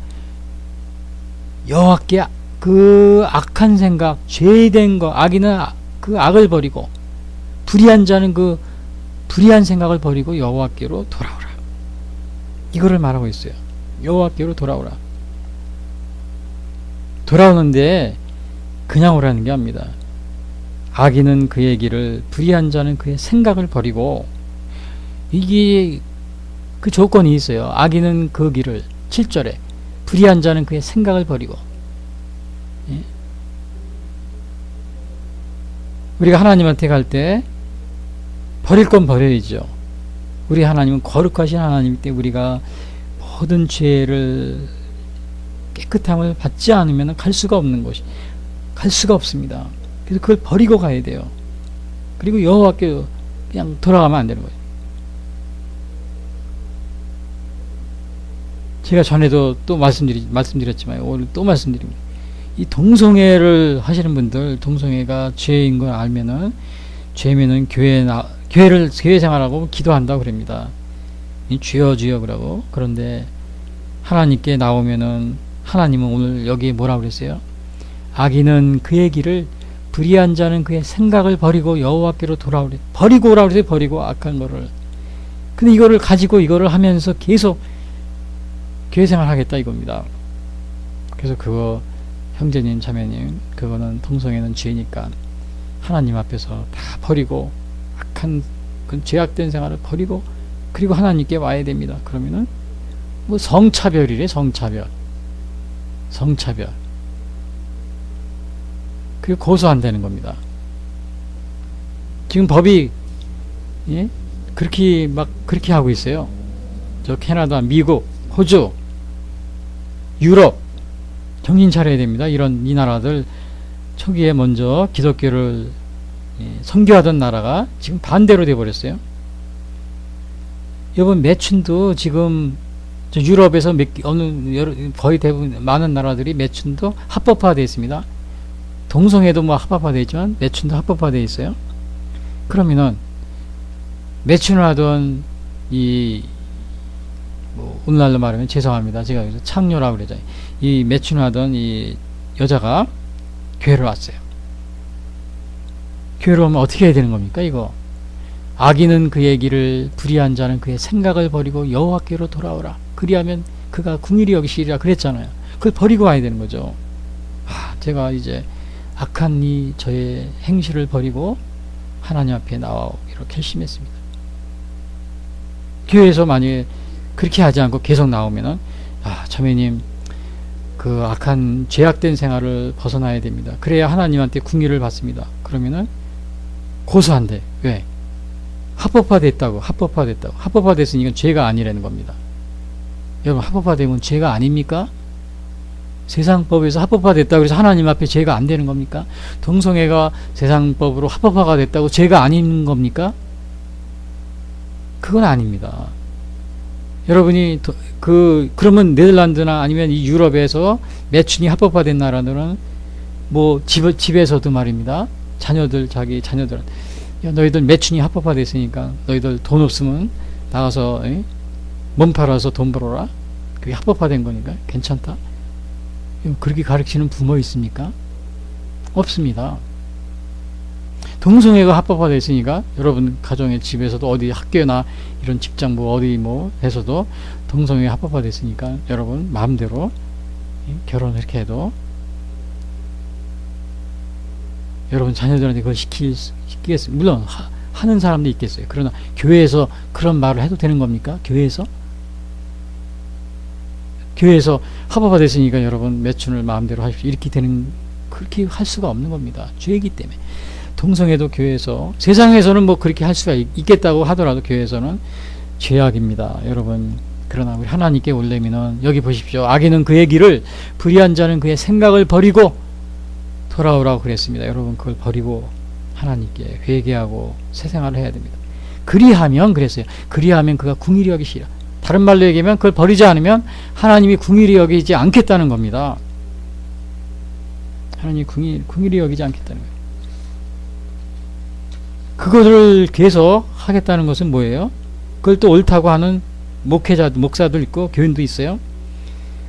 여호와께 그 악한 생각, 죄된 거, 악인은 그 악을 버리고, 불의한 자는 그 불의한 생각을 버리고 여호와께로 돌아오라. 이거를 말하고 있어요. 여호와께로 돌아오라. 돌아오는데 그냥 오라는 게 아닙니다. 악인은 그의 길을, 불의한 자는 그의 생각을 버리고, 이게 그 조건이 있어요. 악인은 그 길을, 7절에 불의한 자는 그의 생각을 버리고. 예? 우리가 하나님한테 갈 때 버릴 건 버려야죠. 우리 하나님은 거룩하신 하나님이기 때문에 우리가 모든 죄를, 깨끗함을 받지 않으면 갈 수가 없는 것이, 갈 수가 없습니다. 그래서 그걸 버리고 가야 돼요. 그리고 여호와께 그냥 돌아가면 안 되는 거예요. 제가 전에도 또 말씀드렸지만 오늘 또 말씀드립니다. 이 동성애를 하시는 분들, 동성애가 죄인 걸 알면은, 죄면은 교회 생활하고 기도한다고 그럽니다. 주여 주여 그러고. 그런데 하나님께 나오면은 하나님은 오늘 여기에 뭐라고 그랬어요? 악인은 그의 길을, 불의한 자는 그의 생각을 버리고 여호와께로 돌아오래. 버리고 오라고 그랬어요. 버리고 악한 거를. 근데 이거를 가지고 이거를 하면서 계속 교회 생활 하겠다 이겁니다. 그래서 그거 형제님 자매님, 그거는 동성애는 죄니까 하나님 앞에서 다 버리고, 악한 그 죄악된 생활을 버리고, 그리고 하나님께 와야 됩니다. 그러면은 뭐 성차별이래. 성차별. 그게 고소한다는 겁니다. 지금 법이, 예? 그렇게 하고 있어요. 저 캐나다, 미국, 호주, 유럽 정신 차려야 됩니다. 이 나라들 초기에 먼저 기독교를 선교하던 나라가 지금 반대로 돼버렸어요. 여러분, 매춘도 지금 유럽에서 거의 대부분 많은 나라들이 매춘도 합법화되어 있습니다. 동성애도 뭐 합법화되어 있지만 매춘도 합법화되어 있어요. 그러면은 매춘을 하던 오늘날로 말하면 죄송합니다. 제가 여기서 창녀라고 그러잖아요. 이 매춘을 하던 이 여자가 교회를 왔어요. 교회로 오면 어떻게 해야 되는 겁니까? 이거 악인은 그의 길을, 불의한 자는 그의 생각을 버리고 여호와께로 돌아오라. 그리하면 그가 궁일이 여기시리라 그랬잖아요. 그걸 버리고 와야 되는 거죠. 제가 이제 악한 저의 행실을 버리고 하나님 앞에 나오기로 결심했습니다. 교회에서 만약에 그렇게 하지 않고 계속 나오면은, 자매님, 그 악한 죄악된 생활을 벗어나야 됩니다. 그래야 하나님한테 궁의를 받습니다. 그러면은 고소한대. 왜? 합법화됐다고. 합법화됐으니 이건 죄가 아니라는 겁니다. 여러분, 합법화되면 죄가 아닙니까? 세상법에서 합법화됐다고 해서 하나님 앞에 죄가 안 되는 겁니까? 동성애가 세상법으로 합법화가 됐다고 죄가 아닌 겁니까? 그건 아닙니다. 여러분이 그러면 네덜란드나 아니면 이 유럽에서 매춘이 합법화된 나라들은 뭐 집에서도 말입니다. 자기 자녀들은 야, 너희들 매춘이 합법화됐으니까 너희들 돈 없으면 나가서 몸 팔아서 돈 벌어라. 그게 합법화된 거니까 괜찮다. 그렇게 가르치는 부모 있습니까? 없습니다. 동성애가 합법화됐으니까 여러분 가정의 집에서도 어디 학교나 이런 직장 뭐 어디 뭐 해서도 동성애 합법화됐으니까 여러분 마음대로 결혼을 이렇게 해도 여러분 자녀들한테 그걸 시키겠어요. 물론 하는 사람도 있겠어요. 그러나 교회에서 그런 말을 해도 되는 겁니까? 교회에서 합법화됐으니까 여러분 매춘을 마음대로 하십시오. 그렇게 할 수가 없는 겁니다. 죄이기 때문에. 동성애도 교회에서, 세상에서는 뭐 그렇게 할 수가 있겠다고 하더라도 교회에서는 죄악입니다. 여러분, 그러나 우리 하나님께 올려면은 여기 보십시오. 악인은 그의 길을, 불의한 자는 그의 생각을 버리고 돌아오라고 그랬습니다. 여러분, 그걸 버리고 하나님께 회개하고 새 생활을 해야 됩니다. 그리하면 그랬어요. 그리하면 그가 궁일이 여기시라. 다른 말로 얘기하면 그걸 버리지 않으면 하나님이 궁일이 여기지 않겠다는 겁니다. 하나님이 궁일이 여기지 않겠다는 거예요. 그것을 계속 하겠다는 것은 뭐예요? 그걸 또 옳다고 하는 목사도 있고 교인도 있어요.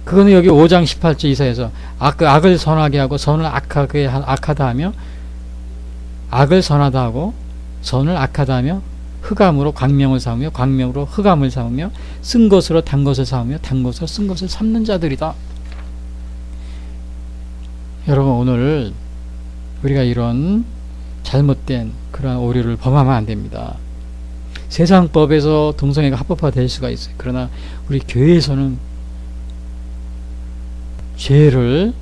그거는 여기 5장 18절 이사에서 악을 선하게 하고 선을 악하다 하며, 악을 선하다 하고 선을 악하다 하며, 흑암으로 광명을 삼으며 광명으로 흑암을 삼으며, 쓴 것으로 단 것을 삼으며 단 것으로 쓴 것을 삼는 자들이다. 여러분, 오늘 우리가 이런 잘못된 그런 오류를 범하면 안 됩니다. 세상법에서 동성애가 합법화될 수가 있어요. 그러나 우리 교회에서는 죄를,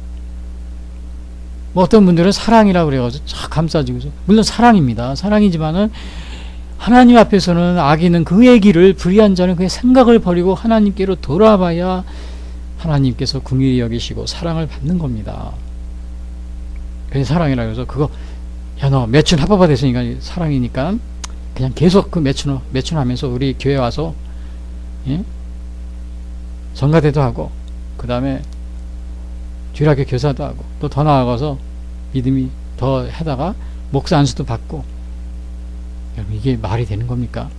뭐 어떤 분들은 사랑이라고 그래가지고 쫙 감싸주고서, 물론 사랑입니다. 사랑이지만은 하나님 앞에서는 악인은 그의 길을, 불의한 자는 그의 생각을 버리고 하나님께로 돌아봐야 하나님께서 긍휼히 여기시고 사랑을 받는 겁니다. 그래서 사랑이라고 해서 그거, 야, 너 매춘 합법화됐으니까 사랑이니까 그냥 계속 그 매춘하면서 우리 교회 와서 성가대도 하고, 그 다음에 주일학교 교사도 하고, 또 더 나아가서 믿음이 더 하다가 목사 안수도 받고. 여러분, 이게 말이 되는 겁니까?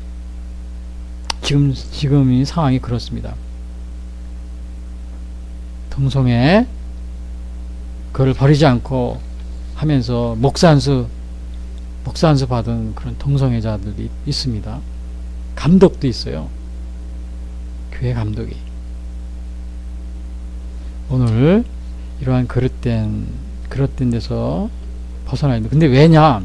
지금 이 상황이 그렇습니다. 동성애 그걸 버리지 않고 하면서 목사 안수 받은 그런 동성애자들이 있습니다. 감독도 있어요. 교회 감독이. 오늘 이러한 그릇된 데서 벗어나야 됩니다. 근데 왜냐?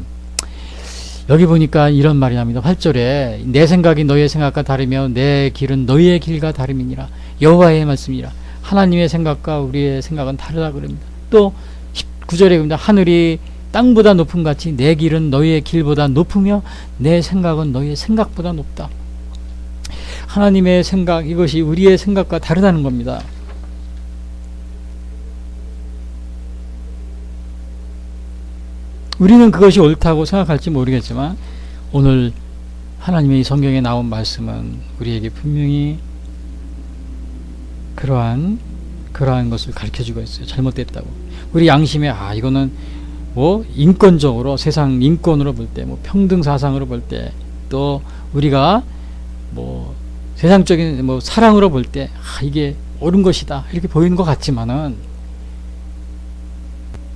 여기 보니까 이런 말이 납니다. 8절에 내 생각이 너희의 생각과 다르며 내 길은 너희의 길과 다름이니라. 여호와의 말씀이라. 하나님의 생각과 우리의 생각은 다르다 그럽니다. 또 9절에 그럽니다. 하늘이 땅보다 높음 같이 내 길은 너희의 길보다 높으며 내 생각은 너희의 생각보다 높다. 하나님의 생각, 이것이 우리의 생각과 다르다는 겁니다. 우리는 그것이 옳다고 생각할지 모르겠지만 오늘 하나님의 이 성경에 나온 말씀은 우리에게 분명히 그러한 것을 가르쳐주고 있어요. 잘못됐다고. 우리 양심에 이거는 뭐 인권적으로, 세상 인권으로 볼 때, 뭐 평등 사상으로 볼 때, 또 우리가 뭐 세상적인 뭐 사랑으로 볼 때 이게 옳은 것이다 이렇게 보이는 것 같지만은,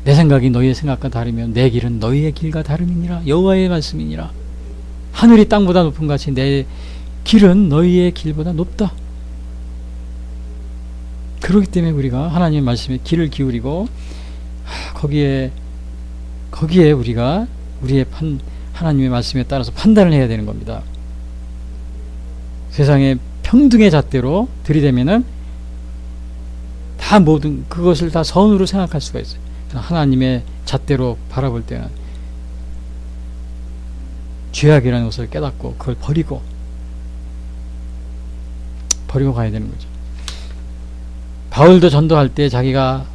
내 생각이 너희의 생각과 다르면 내 길은 너희의 길과 다름이니라. 여호와의 말씀이니라. 하늘이 땅보다 높은 같이 내 길은 너희의 길보다 높다. 그렇기 때문에 우리가 하나님의 말씀에 귀를 기울이고 거기에 우리가 우리의 하나님의 말씀에 따라서 판단을 해야 되는 겁니다. 세상의 평등의 잣대로 들이대면은 다 모든 그것을 다 선으로 생각할 수가 있어요. 하나님의 잣대로 바라볼 때는 죄악이라는 것을 깨닫고 그걸 버리고 가야 되는 거죠. 바울도 전도할 때 자기가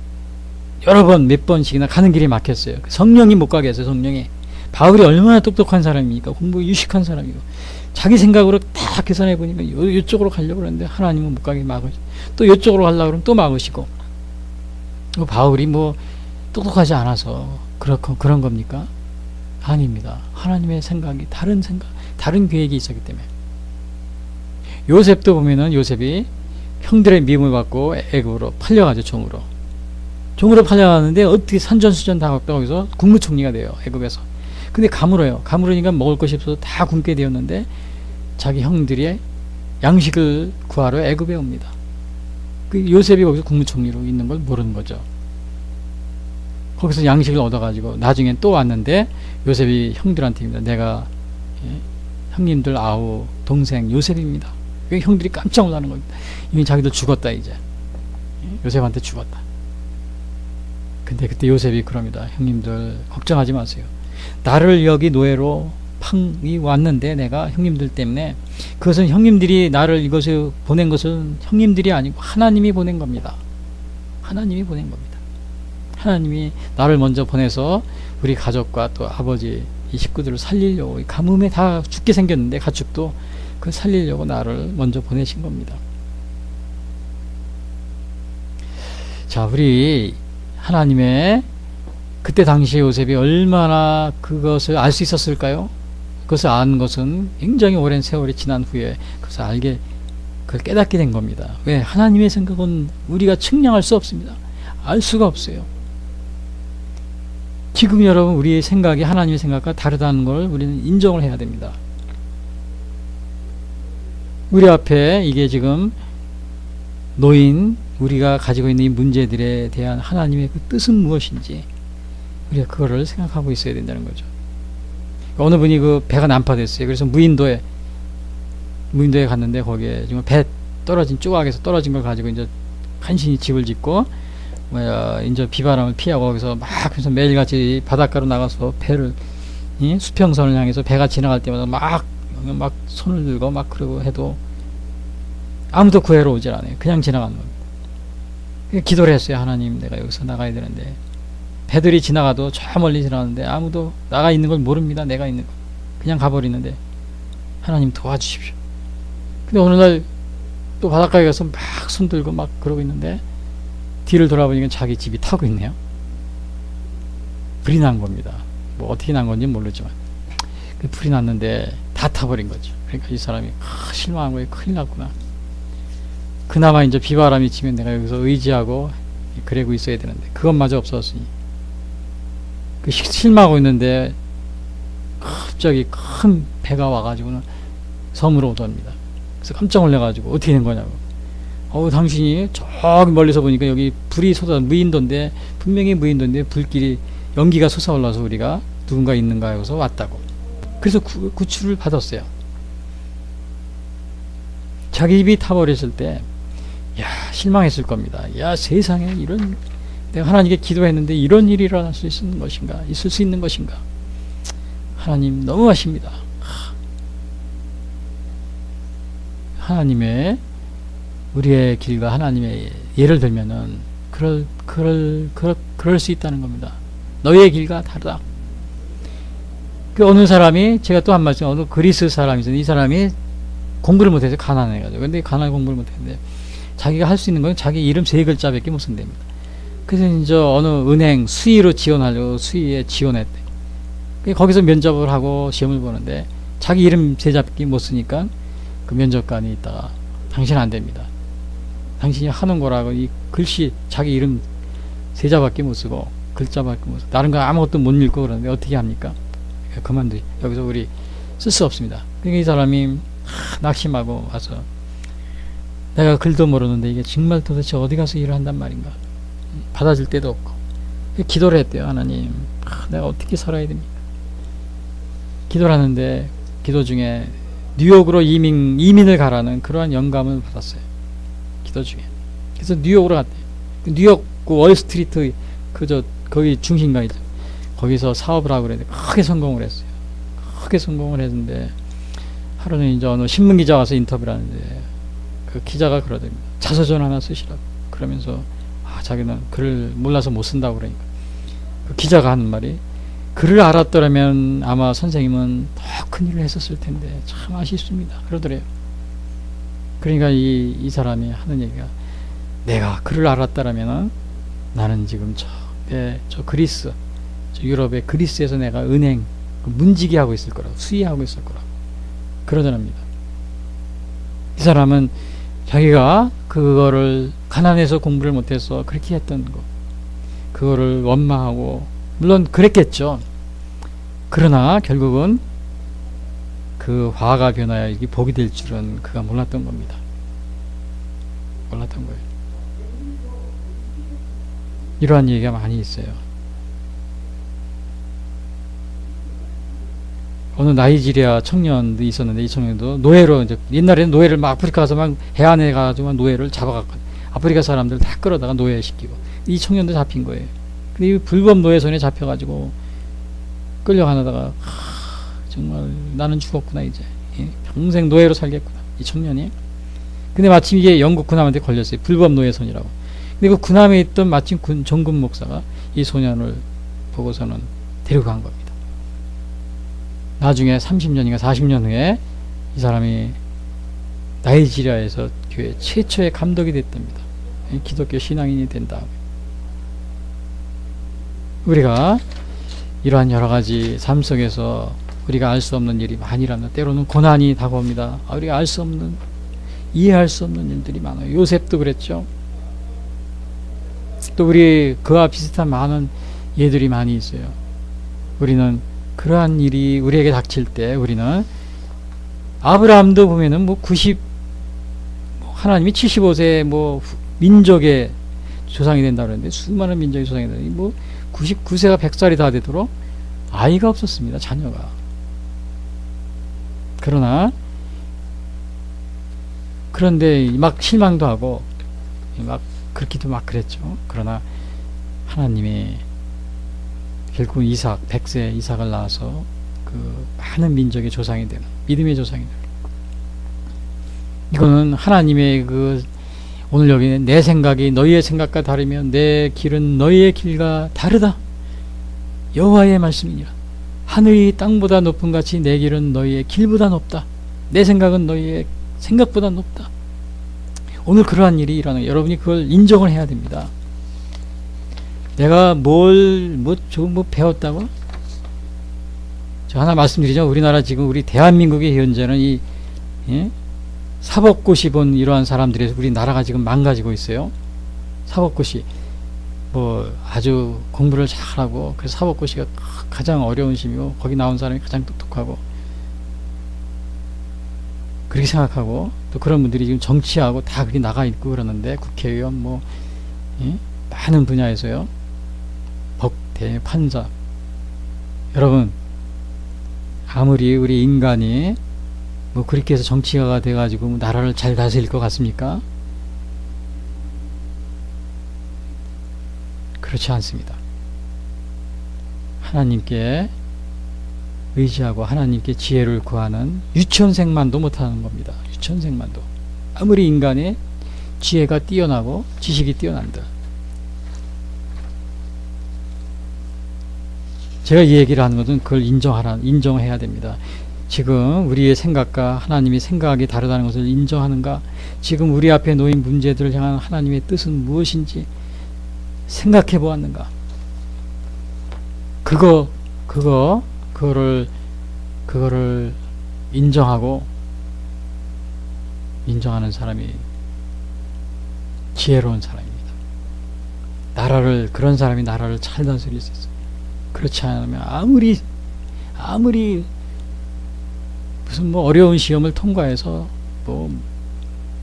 여러 번 몇 번씩이나 가는 길이 막혔어요. 성령이 못 가게 했어요. 성령이. 바울이 얼마나 똑똑한 사람입니까? 공부 유식한 사람이고 자기 생각으로 다 계산해 보니까 이쪽으로 가려고 그러는데 하나님은 못 가게 막으시고 또 이쪽으로 가려고 그러면 또 막으시고. 바울이 뭐 똑똑하지 않아서 그런 겁니까? 아닙니다. 하나님의 생각이 다른 계획이 있었기 때문에. 요셉도 보면은 요셉이 형들의 미움을 받고 애굽으로 팔려가죠. 종으로 팔려가는데 어떻게 산전수전 다 겪다 거기서 국무총리가 돼요. 애굽에서. 근데 가물으니까 먹을 것이 없어서 다 굶게 되었는데 자기 형들이 양식을 구하러 애굽에 옵니다. 그 요셉이 거기서 국무총리로 있는 걸 모르는 거죠. 거기서 양식을 얻어가지고 나중엔 또 왔는데 요셉이 형들한테입니다. 내가 형님들 아우 동생 요셉입니다. 형들이 깜짝 놀라는 겁니다. 이미 자기들 죽었다 이제. 요셉한테 죽었다. 근데 그때 요셉이 그럽니다. 형님들 걱정하지 마세요. 나를 여기 노예로 팡이 왔는데 내가 형님들 때문에 그것은 형님들이 나를 이것에 보낸 것은 형님들이 아니고 하나님이 보낸 겁니다. 하나님이 보낸 겁니다. 하나님이 나를 먼저 보내서 우리 가족과 또 아버지 이 식구들을 살리려고 가뭄에 다 죽게 생겼는데 가축도 그 살리려고 나를 먼저 보내신 겁니다. 자, 우리 하나님의 그때 당시 요셉이 얼마나 그것을 알 수 있었을까요? 그것을 아는 것은 굉장히 오랜 세월이 지난 후에 그것을 그걸 깨닫게 된 겁니다. 왜? 하나님의 생각은 우리가 측량할 수 없습니다. 알 수가 없어요. 지금 여러분 우리의 생각이 하나님의 생각과 다르다는 걸 우리는 인정을 해야 됩니다. 우리 앞에 이게 지금 놓인 우리가 가지고 있는 이 문제들에 대한 하나님의 그 뜻은 무엇인지 우리가 그거를 생각하고 있어야 된다는 거죠. 어느 분이 그 배가 난파됐어요. 그래서 무인도에 갔는데 거기에 지금 배 떨어진 조각에서 떨어진 걸 가지고 이제 간신히 집을 짓고 이제 비바람을 피하고 거기서 막 그래서 매일같이 바닷가로 나가서 배를 수평선을 향해서 배가 지나갈 때마다 막 손을 들고 막 그러고 해도 아무도 구해러 오질 않아요. 그냥 지나가는 겁니다. 기도를 했어요. 하나님, 내가 여기서 나가야 되는데 배들이 지나가도 저 멀리 지나가는데 아무도 나가 있는 걸 모릅니다. 내가 있는 걸 그냥 가버리는데 하나님 도와주십시오. 근데 어느 날 또 바닷가에 가서 막 손 들고 막 그러고 있는데 뒤를 돌아보니까 자기 집이 타고 있네요. 불이 난 겁니다. 뭐 어떻게 난 건지 모르지만 그 불이 났는데 다 타버린 거죠. 그러니까 이 사람이 실망한 거예요. 큰일 났구나. 그나마 이제 비바람이 치면 내가 여기서 의지하고 그러고 있어야 되는데 그것마저 없었으니 그 실망하고 있는데 갑자기 큰 배가 와가지고는 섬으로 오답니다. 그래서 깜짝 놀라가지고 어떻게 된 거냐고. 당신이 저기 멀리서 보니까 여기 불이 무인도인데 분명히 무인도인데 불길이 연기가 솟아올라서 우리가 누군가 있는가 해서 왔다고. 그래서 구출을 받았어요. 자기 입이 타버렸을 때 실망했을 겁니다. 세상에 내가 하나님께 기도했는데 이런 일이 일어날 수 있을 있는 것인가. 하나님 너무하십니다. 하나님의 우리의 길과 하나님의 예를 들면은 그럴 수 있다는 겁니다. 너희의 길과 다르다. 그 어느 사람이 제가 또 한 말씀 어느 그리스 사람이 있었는데 이 사람이 공부를 못해서 가난해가지고 근데 공부를 못했는데 자기가 할 수 있는 건 자기 이름 3글자밖에 못 쓴답니다. 그래서 이제 어느 은행 수의로 지원하려고 수의에 지원했대. 거기서 면접을 하고 시험을 보는데 자기 이름 3자밖에 못 쓰니까 그 면접관이 있다가 당신은 안 됩니다. 당신이 하는 거라고 이 글씨 자기 이름 3자밖에 못 쓰고 글자밖에 못 쓰고 다른 거 아무것도 못 읽고 그러는데 어떻게 합니까? 그만둬. 여기서 우리 쓸 수 없습니다. 그러니까 이 사람이 낙심하고 와서 내가 글도 모르는데 이게 정말 도대체 어디 가서 일을 한단 말인가. 받아줄 데도 없고 기도를 했대요. 하나님, 내가 어떻게 살아야 됩니까? 기도를 하는데 기도 중에 뉴욕으로 이민을 가라는 그러한 영감을 받았어요. 기도 중에. 그래서 뉴욕으로 갔대요. 뉴욕 그 월스트리트 거기 중심가이죠. 거기서 사업을 하고 그랬는데 크게 성공을 했어요. 크게 성공을 했는데 하루는 이제 어느 신문 기자 와서 인터뷰를 하는데 그 기자가 그러더니 자서전 하나 쓰시라고. 그러면서 자기는 글을 몰라서 못 쓴다고 그러니까 그 기자가 하는 말이 글을 알았더라면 아마 선생님은 더 큰 일을 했었을 텐데 참 아쉽습니다 그러더래요. 그러니까 이 사람이 하는 얘기가 내가 글을 알았더라면 나는 지금 저 그리스 저 유럽의 그리스에서 내가 은행 문지기 하고 있을 거라고 수의하고 있을 거라고 그러더랍니다. 이 사람은 자기가 그거를 가난해서 공부를 못해서 그렇게 했던 거 그거를 원망하고 물론 그랬겠죠. 그러나 결국은 그 화가 변하여 이게 복이 될 줄은 그가 몰랐던 겁니다. 몰랐던 거예요. 이러한 얘기가 많이 있어요. 어느 나이지리아 청년도 있었는데 이 청년도 노예로 이제 옛날에는 노예를 막 아프리카 가서 막 해안에 가지고 노예를 잡아갖고 아프리카 사람들 다 끌어다가 노예시키고 이 청년도 잡힌 거예요. 근데 이 불법 노예 손에 잡혀가지고 끌려가다가 정말 나는 죽었구나 이제 평생 노예로 살겠구나 이 청년이. 근데 마침 이게 영국 군함한테 걸렸어요. 불법 노예 손이라고. 근데 그 군함에 있던 마침 정군 목사가 이 소년을 보고서는 데려간 겁니다. 나중에 30년인가 40년 후에 이 사람이 나이지리아에서 교회 최초의 감독이 됐답니다. 기독교 신앙인이 된 다음에. 우리가 이러한 여러 가지 삶 속에서 우리가 알 수 없는 일이 많이 일어납니다. 때로는 고난이 다가옵니다. 우리가 알 수 없는, 이해할 수 없는 일들이 많아요. 요셉도 그랬죠. 또 우리 그와 비슷한 많은 예들이 많이 있어요. 우리는 그러한 일이 우리에게 닥칠 때 우리는 아브라함도 보면은 뭐 하나님이 75세 민족의 조상이 된다 그러는데 수많은 민족의 조상이 된다. 99세가 100살이 다 되도록 아이가 없었습니다. 자녀가. 그런데 막 실망도 하고 막 그렇기도 막 그랬죠. 그러나 하나님이 결국 이삭, 100세 이삭을 낳아서 그 많은 민족의 조상이 되는, 믿음의 조상이 되는. 이거는 하나님의 오늘 여기 내 생각이 너희의 생각과 다르면 내 길은 너희의 길과 다르다. 여호와의 말씀이니라. 하늘이 땅보다 높은 같이 내 길은 너희의 길보다 높다. 내 생각은 너희의 생각보다 높다. 오늘 그러한 일이 일어나는 거예요. 여러분이 그걸 인정을 해야 됩니다. 내가 좋은 배웠다고? 저 하나 말씀드리죠. 우리나라 지금 우리 대한민국의 현재는 사법고시 본 이러한 사람들에서 우리 나라가 지금 망가지고 있어요. 사법고시. 아주 공부를 잘하고, 그래서 사법고시가 가장 어려운 시험이고, 거기 나온 사람이 가장 똑똑하고, 그렇게 생각하고, 또 그런 분들이 지금 정치하고 다 그렇게 나가 있고 그러는데, 국회의원 많은 분야에서요. 법대, 판사. 여러분, 아무리 우리 인간이 그렇게 해서 정치가가 돼가지고 나라를 잘 다스릴 것 같습니까? 그렇지 않습니다. 하나님께 의지하고 하나님께 지혜를 구하는 유치원생만도 못하는 겁니다. 유치원생만도. 아무리 인간의 지혜가 뛰어나고 지식이 뛰어난다. 제가 이 얘기를 하는 것은 그걸 인정해야 됩니다. 지금 우리의 생각과 하나님의 생각이 다르다는 것을 인정하는가? 지금 우리 앞에 놓인 문제들을 향한 하나님의 뜻은 무엇인지 생각해 보았는가? 그거를 인정하는 사람이 지혜로운 사람입니다. 그런 사람이 나라를 잘 다스릴 수 있어요. 그렇지 않으면 아무리 무슨 어려운 시험을 통과해서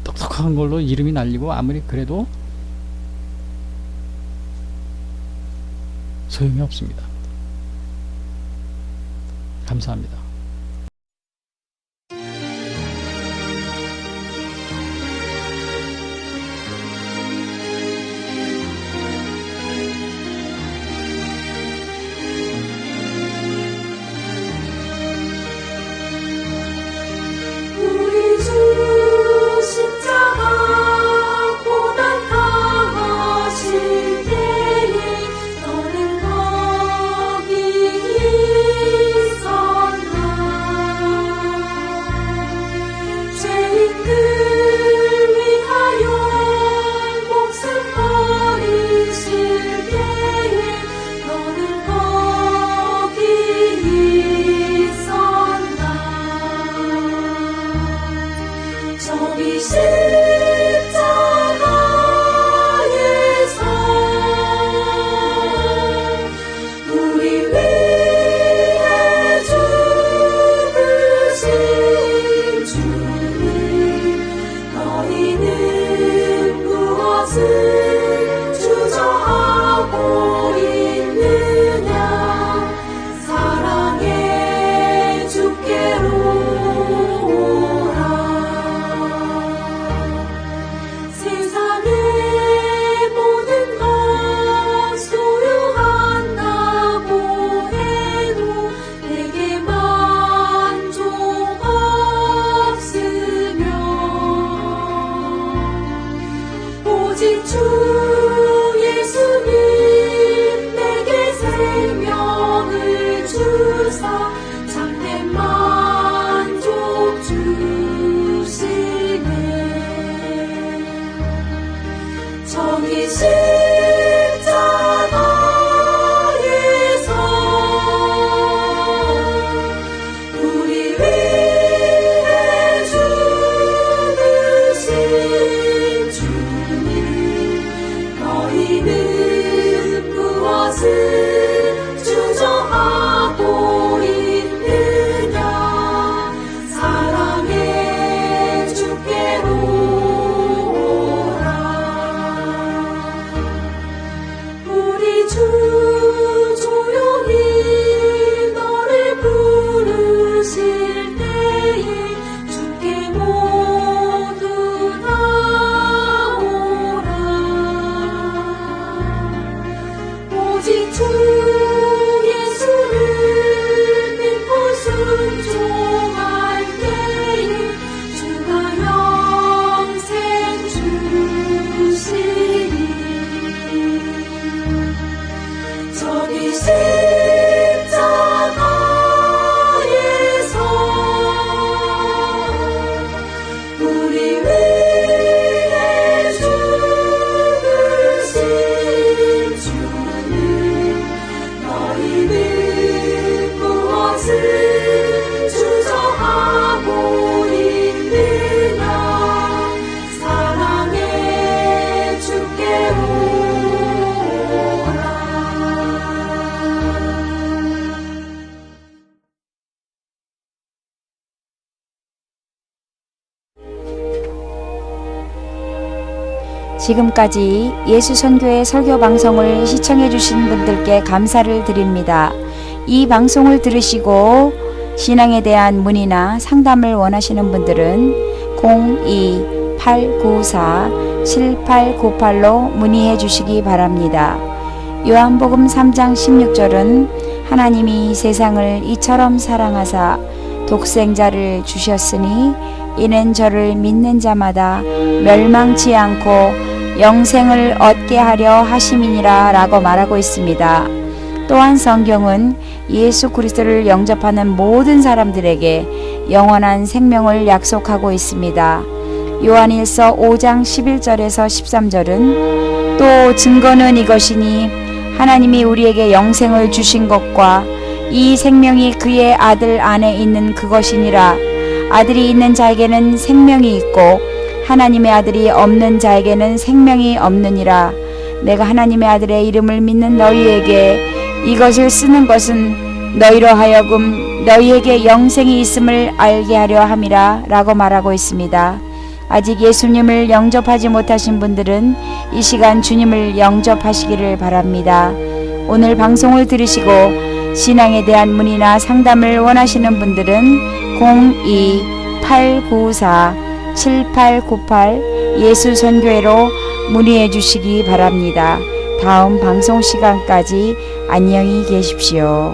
똑똑한 걸로 이름이 날리고 아무리 그래도 소용이 없습니다. 감사합니다. 우리 주 십자가 고난하시고 십자가에서 우리 위해 죽으신 주님, 너희는 무엇을 주저하고 있느냐. 사랑의 주께로 오라. 세상의 모든 것 소유한다고 해도 내게 만족 없으며 오직 주 예수님 내게 생명을 주사 참된 만족 주시네. 저기 십자가에서 우리 위해 죽으신 주님, 너희는 무엇을 주저하고 있느냐. 사랑의 주께로 오라. 우리 주 조용히 너를 부르실 때에 주께 모두 나오라. 오직 주 예수를 믿고 순종할 때에 주가 영생 주시니. 저기 십자가에서 우리 위해 죽으신 주님, 너희는 무엇을 주저하고 있느냐. 사랑의 주께로 오라. 지금까지 예수선교회 설교 방송을 시청해 주신 분들께 감사를 드립니다. 이 방송을 들으시고 신앙에 대한 문의나 상담을 원하시는 분들은 02-894-7898로 문의해 주시기 바랍니다. 요한복음 3장 16절은 하나님이 세상을 이처럼 사랑하사 독생자를 주셨으니 이는 저를 믿는 자마다 멸망치 않고 영생을 얻게 하려 하심이니라 라고 말하고 있습니다. 또한 성경은 예수 그리스도를 영접하는 모든 사람들에게 영원한 생명을 약속하고 있습니다. 요한일서 5장 11절에서 13절은 또 증거는 이것이니 하나님이 우리에게 영생을 주신 것과 이 생명이 그의 아들 안에 있는 그것이니라. 아들이 있는 자에게는 생명이 있고 하나님의 아들이 없는 자에게는 생명이 없느니라. 내가 하나님의 아들의 이름을 믿는 너희에게 이것을 쓰는 것은 너희로 하여금 너희에게 영생이 있음을 알게 하려 함이라 라고 말하고 있습니다. 아직 예수님을 영접하지 못하신 분들은 이 시간 주님을 영접하시기를 바랍니다. 오늘 방송을 들으시고 신앙에 대한 문의나 상담을 원하시는 분들은 02-894-7898 예수선교회로 문의해 주시기 바랍니다. 다음 방송 시간까지 안녕히 계십시오.